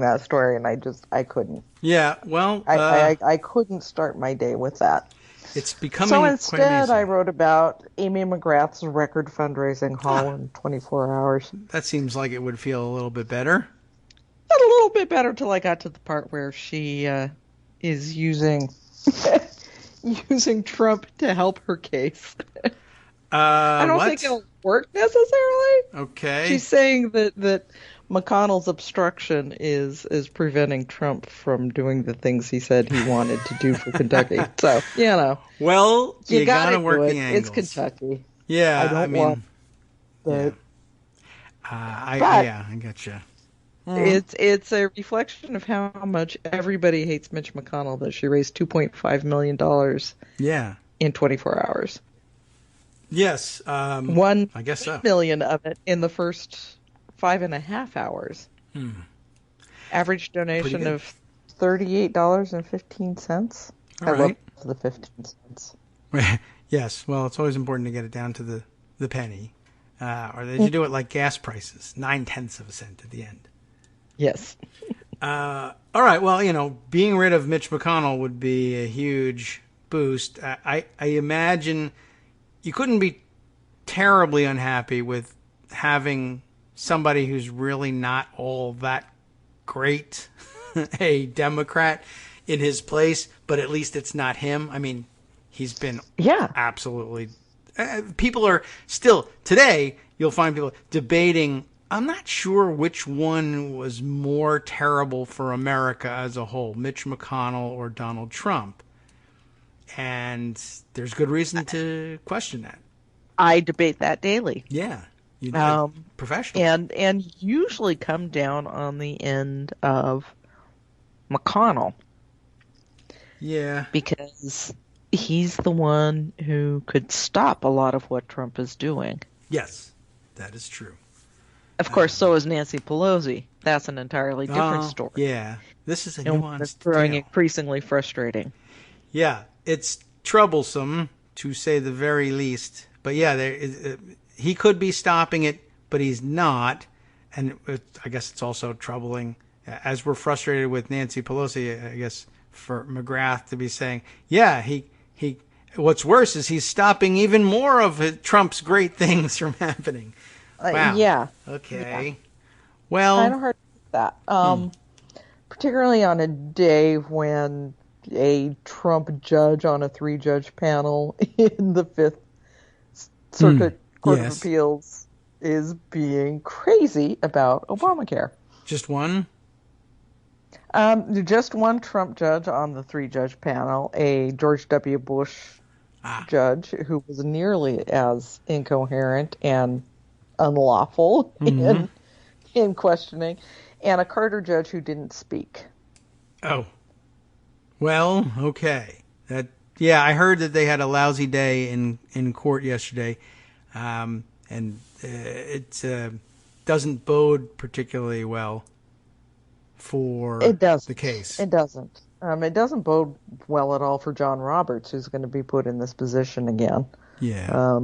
that story, and I couldn't. Yeah. Well, I couldn't start my day with that. It's becoming so quite instead, amazing. I wrote about Amy McGrath's record fundraising haul in 24 hours. That seems like it would feel a little bit better. Got a little bit better till I got to the part where she is using using Trump to help her case. I don't think it'll work necessarily. Okay. She's saying that McConnell's obstruction is preventing Trump from doing the things he said he wanted to do for Kentucky. So, Well, you gotta work do the angles. It's Kentucky. Yeah, I mean, I gotcha. It's a reflection of how much everybody hates Mitch McConnell that she raised $2.5 million in 24 hours. Yes. I guess so. 1 million of it in the first 5.5 hours. Average donation of $38.15. I love the 15 cents. Yes. Well, it's always important to get it down to the penny. Or they should do it like gas prices, 0.9 cents at the end. Yes. All right. Well, being rid of Mitch McConnell would be a huge boost. I imagine you couldn't be terribly unhappy with having somebody who's really not all that great, a Democrat, in his place, but at least it's not him. I mean, he's been absolutely... people are still... Today, you'll find people debating... I'm not sure which one was more terrible for America as a whole, Mitch McConnell or Donald Trump. And there's good reason to question that. I debate that daily. Yeah, you do. Professional. And usually come down on the end of McConnell. Yeah. Because he's the one who could stop a lot of what Trump is doing. Yes, that is true. Of course, so is Nancy Pelosi. That's an entirely different story. Yeah, this is a nuanced it's growing increasingly frustrating. Yeah, it's troublesome, to say the very least. But yeah, he could be stopping it, but he's not. And I guess it's also troubling, as we're frustrated with Nancy Pelosi, I guess, for McGrath to be saying, yeah, he. What's worse is he's stopping even more of Trump's great things from happening. Wow. Yeah. Okay. Yeah. Well, kind of hard to do that. Particularly on a day when a Trump judge on a 3-judge panel in the Fifth Circuit Court of yes. Appeals is being crazy about Obamacare. Just one? Just one Trump judge on the 3-judge panel, a George W. Bush judge who was nearly as incoherent and unlawful in questioning, and a Carter judge who didn't speak. Oh. Well, okay. I heard that they had a lousy day in court yesterday, and it doesn't bode particularly well for the case. It doesn't. It doesn't bode well at all for John Roberts, who's going to be put in this position again. Yeah.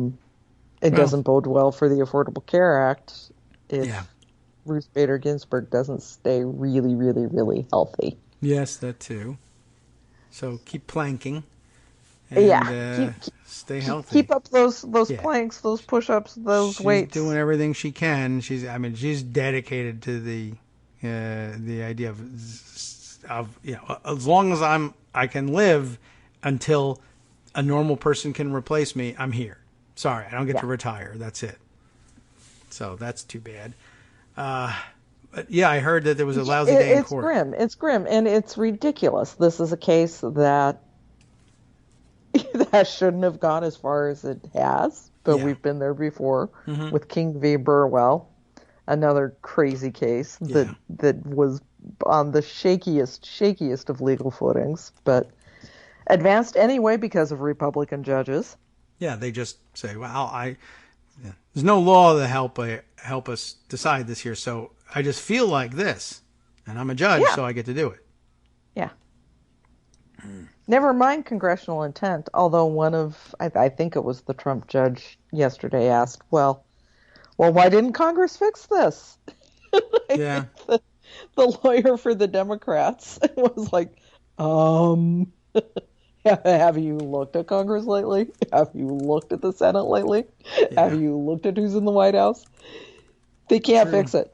It doesn't bode well for the Affordable Care Act if Yeah. Ruth Bader Ginsburg doesn't stay really, really, really healthy. Yes, that too. So keep planking. And, stay healthy. Keep up those planks, those push-ups, those weights. She's doing everything she can. She's dedicated to the idea of as long as I can live until a normal person can replace me, I'm here. Sorry, I don't get to retire. That's it. So that's too bad. But yeah, I heard that there was a lousy day in court. It's grim, and it's ridiculous. This is a case that shouldn't have gone as far as it has, but we've been there before with King v. Burwell, another crazy case that was on the shakiest of legal footings, but advanced anyway because of Republican judges. Yeah, they just say, well, there's no law to help us decide this here, so I just feel like this, and I'm a judge, so I get to do it. Yeah. Never mind congressional intent, although I think it was the Trump judge yesterday asked, well, why didn't Congress fix this? Yeah. The lawyer for the Democrats was like, have you looked at Congress lately? Have you looked at the Senate lately? Yeah. Have you looked at who's in the White House? They can't fix it.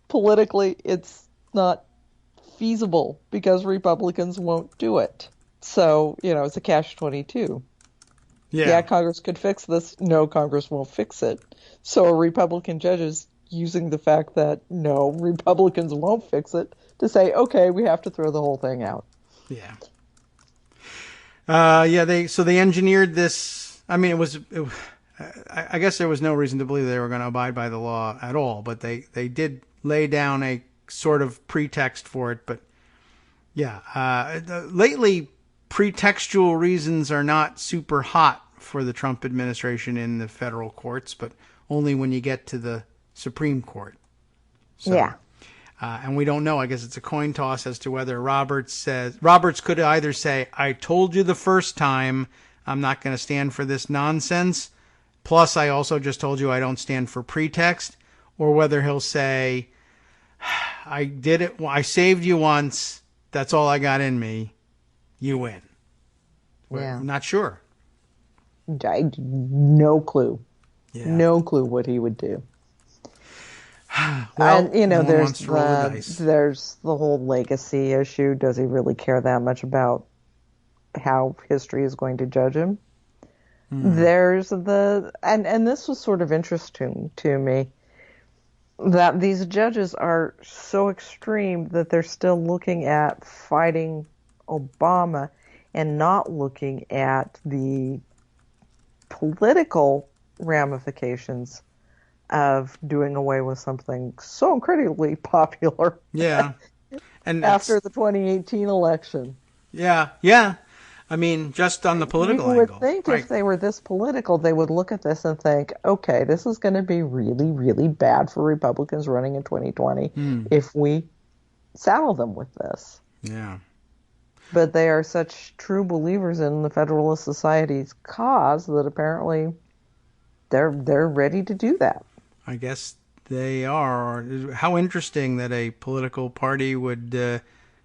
Politically, it's not feasible because Republicans won't do it. So, it's a catch-22. Yeah, Congress could fix this. No, Congress won't fix it. So a Republican judge is using the fact that, no, Republicans won't fix it to say, okay, we have to throw the whole thing out. Yeah. They engineered this. I mean, I guess there was no reason to believe they were going to abide by the law at all, but they did lay down a sort of pretext for it. But lately, pretextual reasons are not super hot for the Trump administration in the federal courts, but only when you get to the Supreme Court. So, and we don't know. I guess it's a coin toss as to whether Roberts could either say, I told you the first time I'm not going to stand for this nonsense, plus I also just told you I don't stand for pretext, or whether he'll say, I did it, I saved you once, that's all I got in me, you win. I'm not sure. No clue. Yeah. No clue what he would do. Well, and, there's the whole legacy issue. Does he really care that much about how history is going to judge him? There's and this was sort of interesting to me, that these judges are so extreme that they're still looking at fighting Obama and not looking at the political ramifications of doing away with something so incredibly popular. Yeah. And after the 2018 election. Yeah. I mean, just on the political angle. You would think if they were this political, they would look at this and think, okay, this is going to be really, really bad for Republicans running in 2020 if we saddle them with this. Yeah. But they are such true believers in the Federalist Society's cause that apparently they're ready to do that. I guess they are. How interesting that a political party would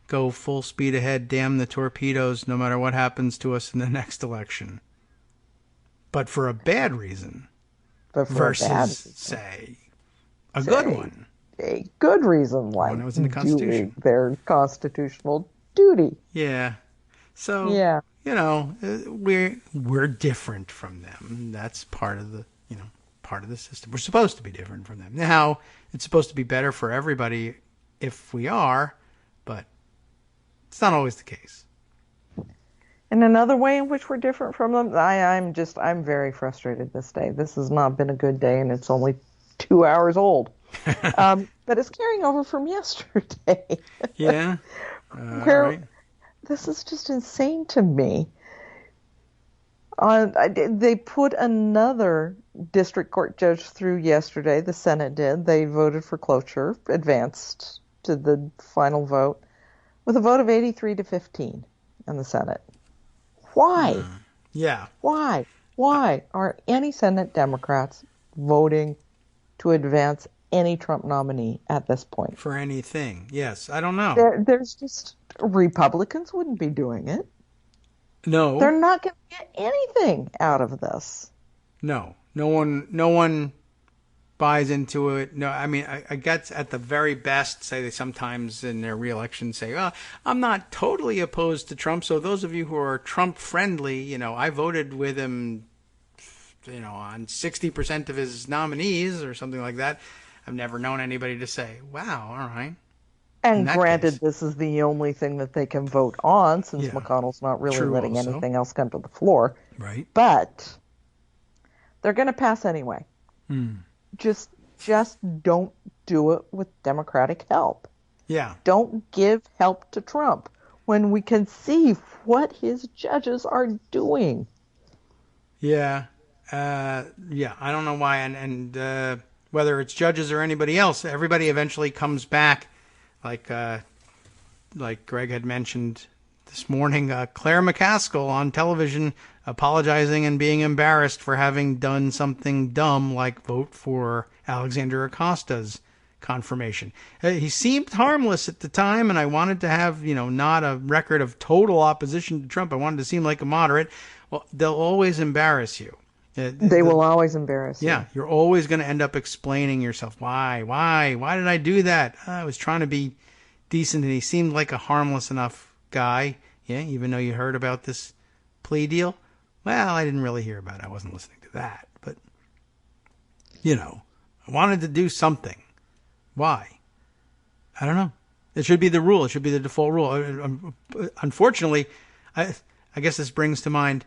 go full speed ahead, damn the torpedoes, no matter what happens to us in the next election. But for a bad reason. but for versus, a bad reason, say, a good one. A good reason, like One was in the Constitution. doing their constitutional duty. Yeah. So, Yeah. we're different from them. That's part of the, part of the system. We're supposed to be different from them. Now, it's supposed to be better for everybody if we are, but it's not always the case. And another way in which we're different from them, I'm very frustrated this day. This has not been a good day, and it's only 2 hours old. But it's carrying over from yesterday. Yeah. Where right. This is just insane to me. They put another district court judge through yesterday. The Senate did. They voted for cloture, advanced to the final vote, with a vote of 83-15 in the Senate. Why? Yeah. Why? Why are any Senate Democrats voting to advance any Trump nominee at this point? For anything. Yes. I don't know. There's just... Republicans wouldn't be doing it. No. They're not going to get anything out of this. No. No one buys into it. No, I mean, I guess at the very best, say they sometimes in their reelection say, "Oh, I'm not totally opposed to Trump." So those of you who are Trump friendly, I voted with him, on 60% of his nominees or something like that. I've never known anybody to say, "Wow, all right." And granted, this is the only thing that they can vote on, since McConnell's not really letting also. anything else come to the floor. Right. But they're going to pass anyway. Just don't do it with Democratic help. Yeah. Don't give help to Trump when we can see what his judges are doing. Yeah. I don't know why. And whether it's judges or anybody else, everybody eventually comes back. Like Greg had mentioned this morning, Claire McCaskill on television apologizing and being embarrassed for having done something dumb like vote for Alexander Acosta's confirmation. He seemed harmless at the time, and I wanted to have, not a record of total opposition to Trump. I wanted to seem like a moderate. Well, they'll always embarrass you. They will always embarrass you. Yeah, you're always going to end up explaining yourself. Why did I do that? I was trying to be decent, and he seemed like a harmless enough guy. Yeah, even though you heard about this plea deal. Well, I didn't really hear about it. I wasn't listening to that. But, I wanted to do something. Why? I don't know. It should be the rule. It should be the default rule. Unfortunately, I guess this brings to mind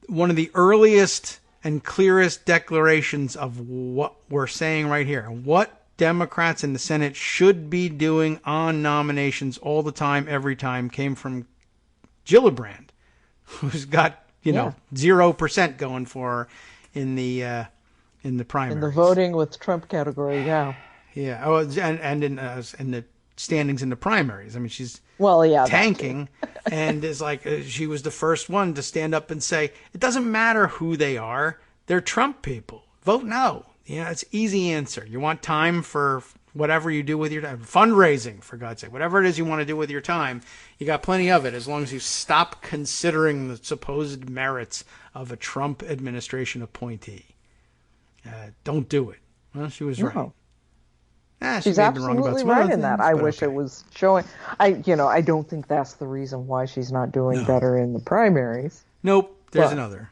one of the earliest and clearest declarations of what we're saying right here. What Democrats in the Senate should be doing on nominations all the time, every time, came from Gillibrand, who's got, 0% going for her in the primaries. In the voting with Trump category, yeah. Yeah. Oh, and in the standings in the primaries. I mean, she's tanking and is like, she was the first one to stand up and say, it doesn't matter who they are. They're Trump people. Vote no. It's easy answer. You want time for whatever you do with your time. Fundraising, for God's sake. Whatever it is you want to do with your time, you got plenty of it as long as you stop considering the supposed merits of a Trump administration appointee. Don't do it. Well, she was right. She's absolutely right in that. I wish it was showing. I don't think that's the reason why she's not doing better in the primaries. Nope. There's another.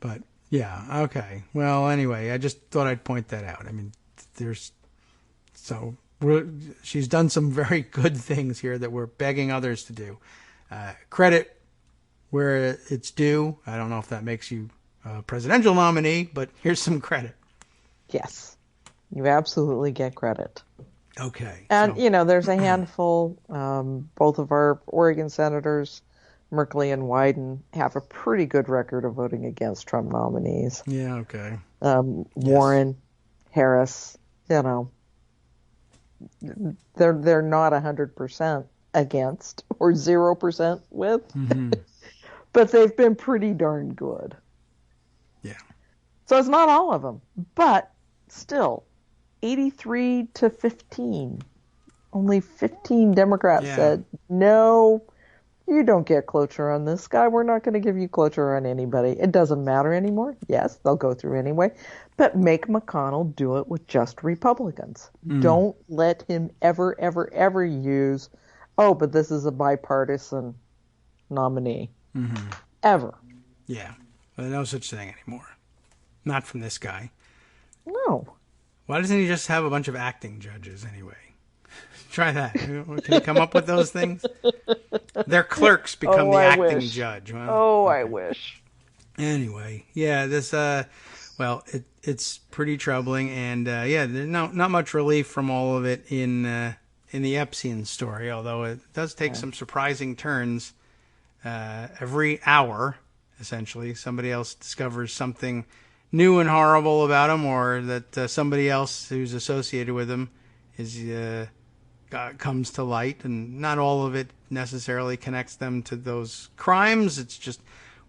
But yeah, okay. Well, anyway, I just thought I'd point that out. I mean, she's done some very good things here that we're begging others to do. Credit where it's due. I don't know if that makes you a presidential nominee, but here's some credit. Yes. You absolutely get credit. Okay. And, there's a handful. Both of our Oregon senators, Merkley and Wyden, have a pretty good record of voting against Trump nominees. Yeah, okay. Warren, Harris, they're not 100% against or 0% with, but they've been pretty darn good. Yeah. So it's not all of them, but still, 83-15. Only 15 Democrats said, no, You don't get cloture on this guy. We're not going to give you cloture on anybody. It doesn't matter anymore. Yes, they'll go through anyway. But make McConnell do it with just Republicans. Don't let him ever, ever, ever use, but this is a bipartisan nominee. Ever. Yeah. Well, no such thing anymore. Not from this guy. No. Why doesn't he just have a bunch of acting judges anyway? Try that. Can you come up with those things? Their clerks become the acting judge. Well, I wish. Anyway, yeah, this it's pretty troubling, and there's not much relief from all of it in the Epstein story, although it does take some surprising turns every hour. Essentially, somebody else discovers something new and horrible about him, or that somebody else who's associated with him comes to light, and not all of it necessarily connects them to those crimes. It's just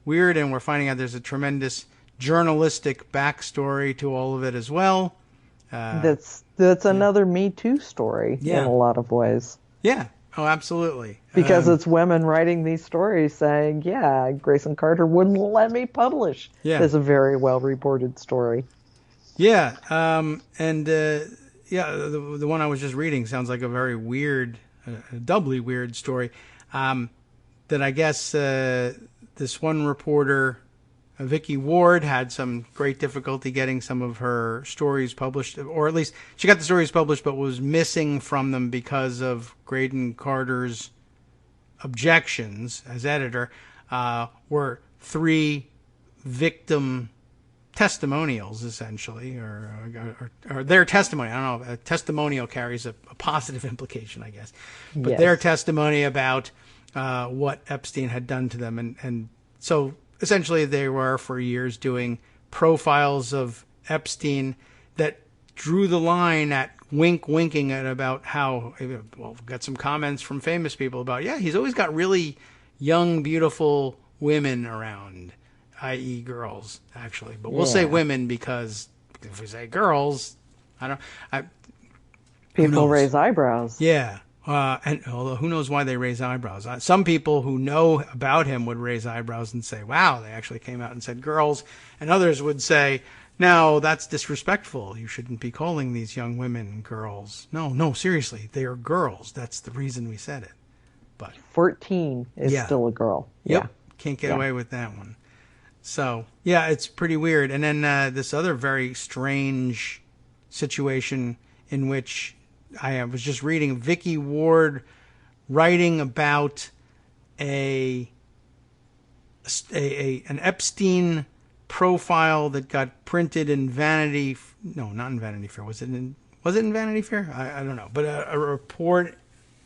weird, and we're finding out there's a tremendous journalistic backstory to all of it as well. That's another Me Too story in a lot of ways. Yeah. Oh, absolutely. Because it's women writing these stories saying, Grayson Carter wouldn't let me publish. Yeah. It's a very well-reported story. Yeah. The one I was just reading sounds like a very weird, doubly weird story. That I guess this one reporter, Vicky Ward, had some great difficulty getting some of her stories published, or at least she got the stories published, but was missing from them because of Graydon Carter's objections as editor. Were 3 victim testimonials, essentially, or their testimony. I don't know. A testimonial carries a positive implication, I guess. But their testimony about what Epstein had done to them. And so essentially they were for years doing profiles of Epstein that drew the line at winking at about how, well, we've got some comments from famous people about, he's always got really young, beautiful women around, i.e. girls, actually. But we'll say women because if we say girls, people raise eyebrows. Yeah. And although who knows why they raise eyebrows. Some people who know about him would raise eyebrows and say, wow, they actually came out and said girls. And others would say, no, that's disrespectful. You shouldn't be calling these young women girls. No, seriously, they are girls. That's the reason we said it. But 14 is still a girl. Yep. Yeah. Can't get away with that one. So, it's pretty weird. And then this other very strange situation in which I was just reading Vicky Ward writing about an Epstein profile that got printed in Vanity. No, not in Vanity Fair. Was it in Vanity Fair? I don't know. But a report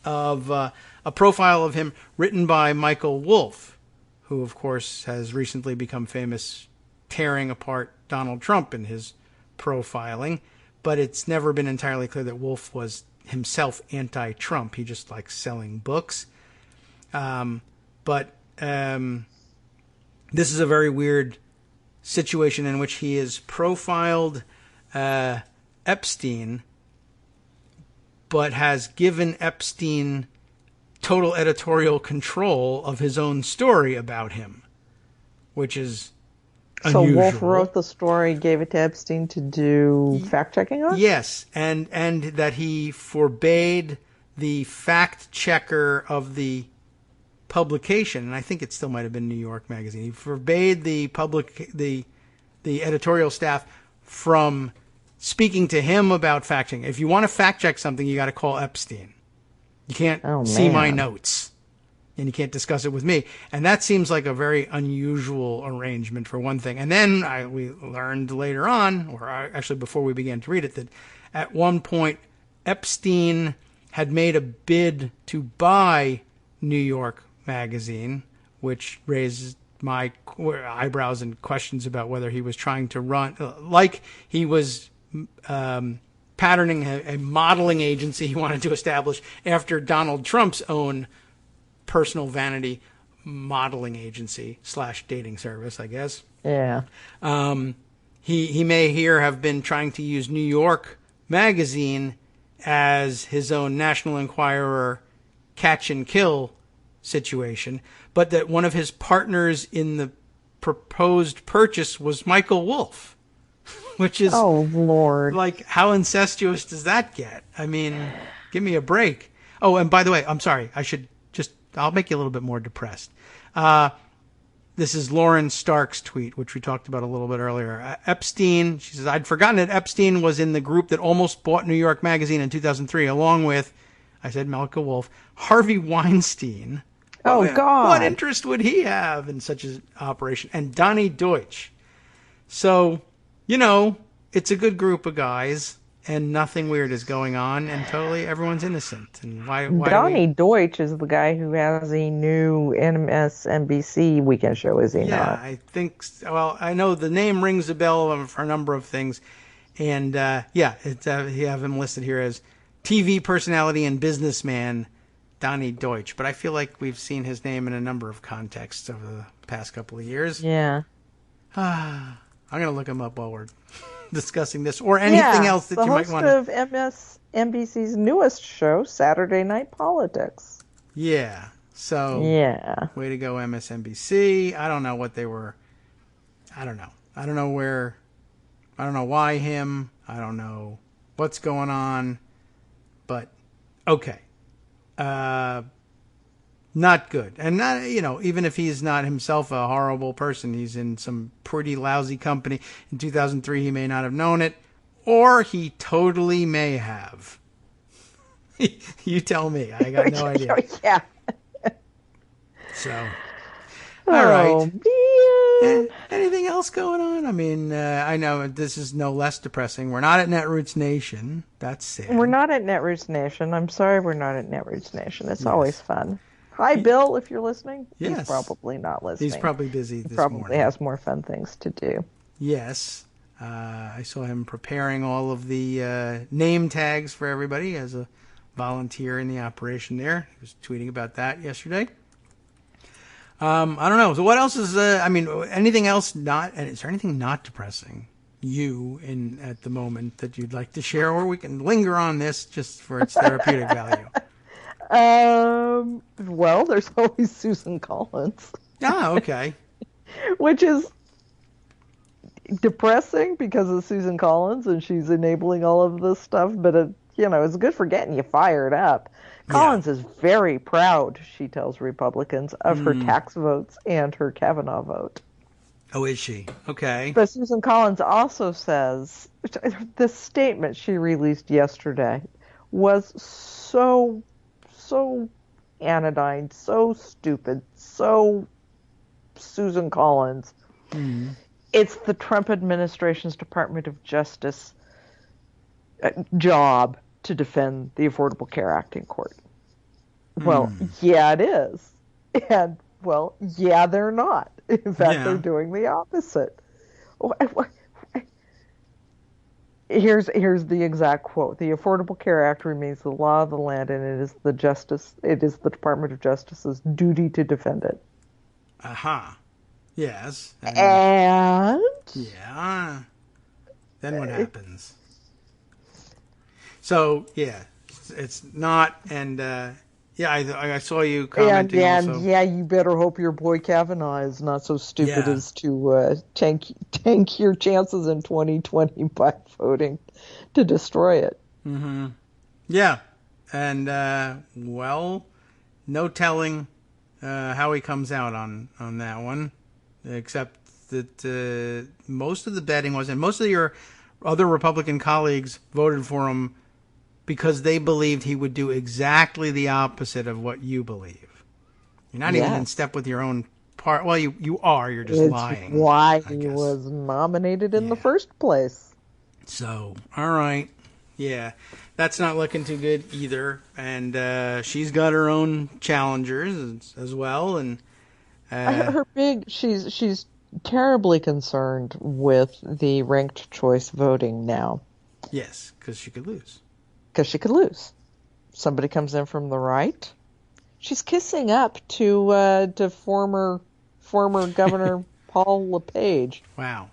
of a profile of him written by Michael Wolff, who, of course, has recently become famous tearing apart Donald Trump in his profiling. But it's never been entirely clear that Wolff was himself anti-Trump. He just likes selling books. But this is a very weird situation in which he has profiled Epstein, but has given Epstein total editorial control of his own story about him, which is unusual. So Wolff wrote the story, gave it to Epstein to do fact-checking on? Yes, and that he forbade the fact-checker of the publication, and I think it still might have been New York Magazine. He forbade the editorial staff from speaking to him about fact-checking. If you want to fact-check something, you got to call Epstein. You can't see my notes, and you can't discuss it with me. And that seems like a very unusual arrangement, for one thing. And then we learned later on, or actually before we began to read it, that at one point Epstein had made a bid to buy New York Magazine, which raises my eyebrows and questions about whether he was trying to run, like he was patterning a modeling agency he wanted to establish after Donald Trump's own personal vanity modeling agency / dating service, I guess. Yeah. He may here have been trying to use New York Magazine as his own National Enquirer catch and kill situation, but that one of his partners in the proposed purchase was Michael Wolff, which is, oh Lord, like, how incestuous does that get? I mean, give me a break. Oh, and by the way, I'm sorry. I'll make you a little bit more depressed. This is Lauren Stark's tweet, which we talked about a little bit earlier. Epstein, she says, I'd forgotten that Epstein was in the group that almost bought New York Magazine in 2003, along with, I said Malka Wolf, Harvey Weinstein. Oh, God. What interest would he have in such an operation? And Donnie Deutsch. So, it's a good group of guys, and nothing weird is going on, and totally everyone's innocent. And why Donnie Deutsch is the guy who has a new MSNBC weekend show, is he not? Yeah, I think. Well, I know the name rings a bell for a number of things, and you have him listed here as TV personality and businessman Donnie Deutsch. But I feel like we've seen his name in a number of contexts over the past couple of years. Yeah. I'm gonna look him up while we're discussing this, or anything else that you might want to. The host of MSNBC's newest show, Saturday Night Politics. Yeah. So. Yeah. Way to go, MSNBC. I don't know what they were. I don't know. I don't know where. I don't know why him. I don't know what's going on. But okay. Not good. And not, even if he's not himself a horrible person, he's in some pretty lousy company. In 2003, he may not have known it, or he totally may have. You tell me. I got no idea. Yeah. So, all right. Man. Anything else going on? I mean, I know this is no less depressing. We're not at Netroots Nation. That's sad. We're not at Netroots Nation. I'm sorry we're not at Netroots Nation. It's always fun. Hi, Bill, if you're listening. Yes. He's probably not listening. He's probably busy this morning. He probably morning. has more fun things to do. Yes. I saw him preparing all of the name tags for everybody as a volunteer in the operation there. He was tweeting about that yesterday. I don't know. So what else is, anything else not, and is there anything not depressing at the moment that you'd like to share, or we can linger on this just for its therapeutic value? Well, there's always Susan Collins. Ah, okay. Which is depressing because of Susan Collins and she's enabling all of this stuff, but it's good for getting you fired up. Collins is very proud, she tells Republicans, of her tax votes and her Kavanaugh vote. Oh, is she? Okay. But Susan Collins also says, the statement she released yesterday was so anodyne, so stupid, so Susan Collins. It's the Trump administration's Department of Justice job to defend the Affordable Care Act in court. Well, yeah, it is. And, well, yeah, they're not. In fact, they're doing the opposite. Here's the exact quote. The Affordable Care Act remains the law of the land, and it is the Department of Justice's duty to defend it. Aha. Yes. And? Yeah. Then what happens? So, yeah, it's not, and, I saw you commenting also. Yeah, you better hope your boy Kavanaugh is not so stupid as to tank your chances in 2020 by voting to destroy it. Mm-hmm. Yeah, and, no telling how he comes out on that one, except that most of the betting was, and most of your other Republican colleagues voted for him because they believed he would do exactly the opposite of what you believe. You're not even in step with your own part. Well, you are. You're just lying. It's why he was nominated in the first place. So, all right. Yeah, that's not looking too good either. And she's got her own challengers as well. And she's terribly concerned with the ranked choice voting now. Yes, because she could lose. Somebody comes in from the right. She's kissing up to former Governor Paul LePage. Wow.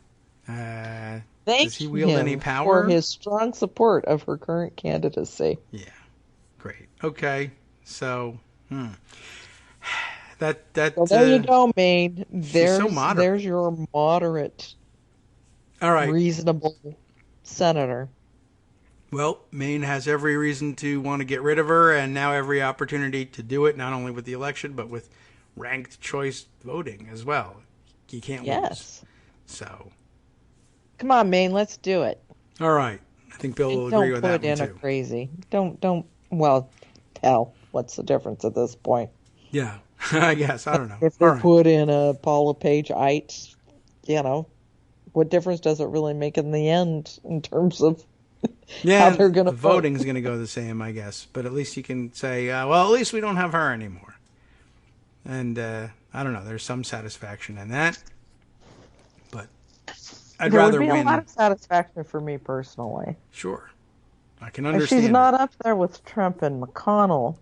Does he wield any power? For his strong support of her current candidacy. Yeah. Great. Okay. So, Well, there you go, Maine. So moderate. There's your moderate, all right, reasonable senator. Well, Maine has every reason to want to get rid of her, and now every opportunity to do it, not only with the election, but with ranked choice voting as well. You can't lose. So, come on, Maine, let's do it. All right, I think Bill will agree with that one too. Don't put in a crazy. Don't. Well, hell, what's the difference at this point? Yeah, I guess I don't know. If they put in a Paula Page-ite, what difference does it really make in the end in terms of? Yeah, how they're going to vote? Voting's going to go the same, I guess. But at least you can say, well, at least we don't have her anymore. And I don't know. There's some satisfaction in that. But I'd rather win. There would be a lot of satisfaction for me personally. Sure, I can understand. She's not up there with Trump and McConnell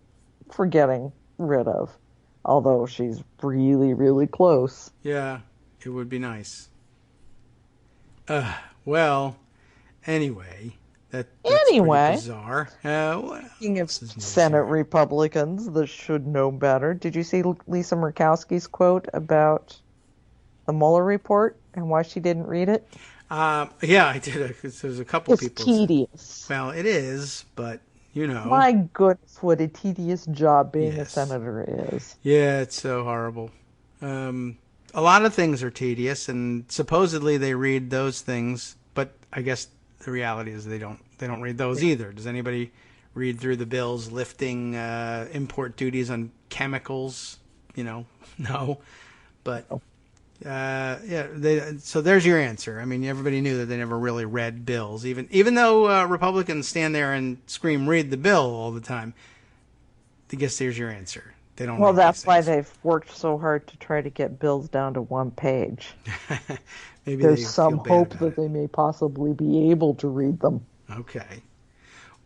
for getting rid of, although she's really, really close. Yeah, it would be nice. Well, anyway. That's anyway, bizarre. Speaking of Senate Republicans that should know better, did you see Lisa Murkowski's quote about the Mueller report and why she didn't read it? Yeah, I did. There's a couple people. It's tedious. Well, it is, but my goodness, what a tedious job being a senator is. Yeah, it's so horrible. A lot of things are tedious, and supposedly they read those things, but I guess the reality is they don't read those either. Does anybody read through the bills lifting import duties on chemicals? No. But so there's your answer. I mean, everybody knew that they never really read bills, even though Republicans stand there and scream "read the bill" all the time. I guess there's your answer. They don't. Well, that's why they've worked so hard to try to get bills down to one page. Maybe there's some hope that they may possibly be able to read them. Okay.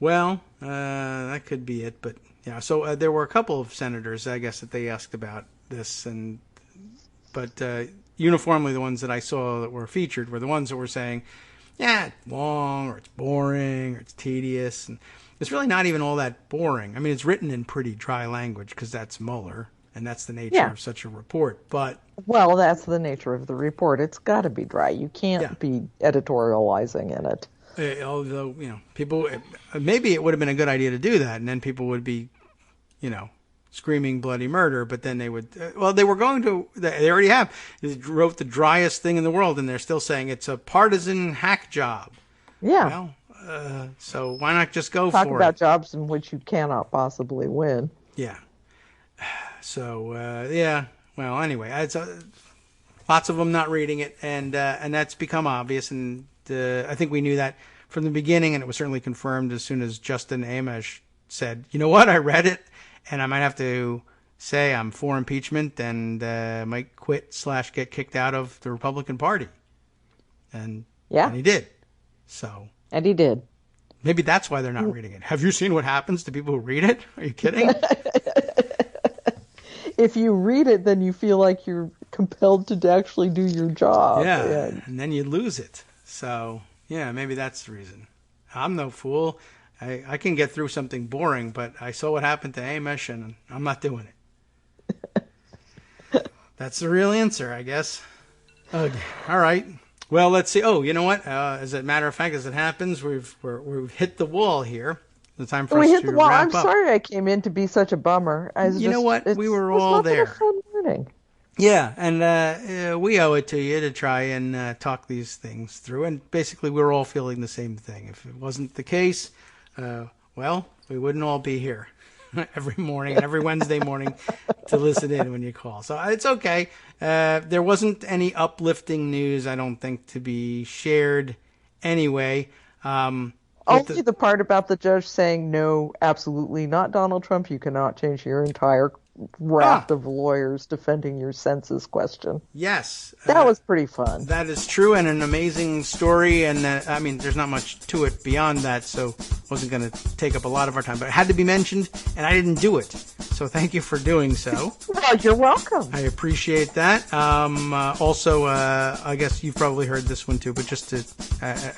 Well, that could be it. But yeah, so there were a couple of senators, I guess, that they asked about this, but uniformly the ones that I saw that were featured were the ones that were saying, yeah, it's long, or it's boring, or it's tedious, and it's really not even all that boring. I mean, it's written in pretty dry language because that's Mueller, and that's the nature of such a report. But well, that's the nature of the report. It's got to be dry. You can't be editorializing in it. Although, people, maybe it would have been a good idea to do that, and then people would be, screaming bloody murder, but then they would, they were going to, they already have, they wrote the driest thing in the world, and they're still saying it's a partisan hack job. Yeah. Well, so why not just go for it? Talk about jobs in which you cannot possibly win. Yeah. So, well, anyway, it's lots of them not reading it, and that's become obvious, and I think we knew that from the beginning, and it was certainly confirmed as soon as Justin Amash said, you know what, I read it, and I might have to say I'm for impeachment and might quit / get kicked out of the Republican Party. And he did. And he did. Maybe that's why they're not reading it. Have you seen what happens to people who read it? Are you kidding? If you read it, then you feel like you're compelled to actually do your job. Yeah, and then you lose it. So, yeah, maybe that's the reason. I'm no fool. I can get through something boring, but I saw what happened to Amish, and I'm not doing it. That's the real answer, I guess. Okay. All right. Well, let's see. Oh, you know what? As a matter of fact, as it happens, we've hit the wall here. The time for us hit to the wall. wrap I'm up. Sorry I came in to be such a bummer. You know what? We were all there. A fun morning. Yeah, and we owe it to you to try and talk these things through. And basically, we're all feeling the same thing. If it wasn't the case, well, we wouldn't all be here every morning and every Wednesday morning to listen in when you call. So it's okay. There wasn't any uplifting news, I don't think, to be shared anyway. Only the part about the judge saying, no, absolutely not Donald Trump. You cannot change your entire raft of lawyers defending your census question. Yes. That was pretty fun. That is true, and an amazing story. And I mean, there's not much to it beyond that, so wasn't going to take up a lot of our time. But it had to be mentioned, and I didn't do it. So thank you for doing so. Well, you're welcome. I appreciate that. Also, I guess you've probably heard this one too, but just to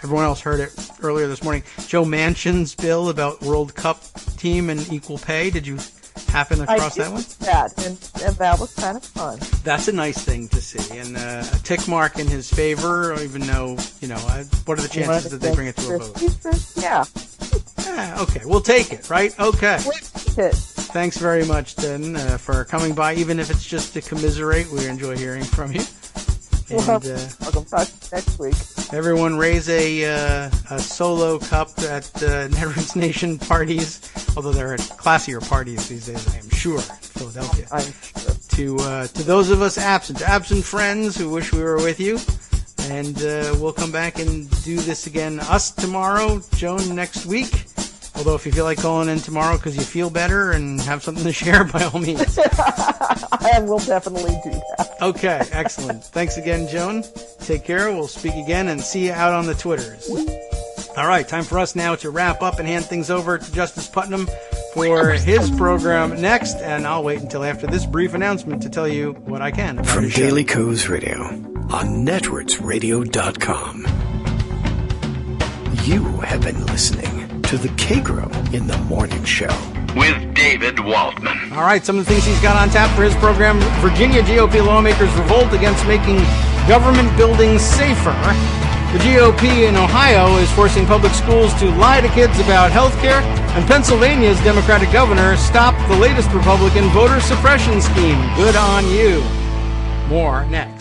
everyone else heard it earlier this morning. Joe Manchin's bill about World Cup team and equal pay. Did you happen across that one? And that was kind of fun. That's a nice thing to see. And a tick mark in his favor, even though, what are the chances that they bring it to a vote? Yeah. Okay, we'll take it, right? Okay. We'll Thanks very much, then, for coming by, even if it's just to commiserate. We enjoy hearing from you. And, welcome. Talk next week. Everyone raise a solo cup at Netroots Nation parties, although there are classier parties these days, I am sure, in Philadelphia. I'm sure. To those of us absent, friends who wish we were with you. And we'll come back and do this again. Us tomorrow, Joan next week. Although if you feel like calling in tomorrow because you feel better and have something to share, by all means. I will definitely do that. Okay, excellent. Thanks again, Joan. Take care. We'll speak again and see you out on the Twitters. All right, time for us now to wrap up and hand things over to Justice Putnam for his program next. And I'll wait until after this brief announcement to tell you what I can. From Daily Kos Radio on netrootsradio.com. You have been listening to the Kagro in the Morning Show with David Waldman. All right, some of the things he's got on tap for his program. Virginia GOP lawmakers revolt against making government buildings safer. The GOP in Ohio is forcing public schools to lie to kids about health care. And Pennsylvania's Democratic governor stopped the latest Republican voter suppression scheme. Good on you. More next.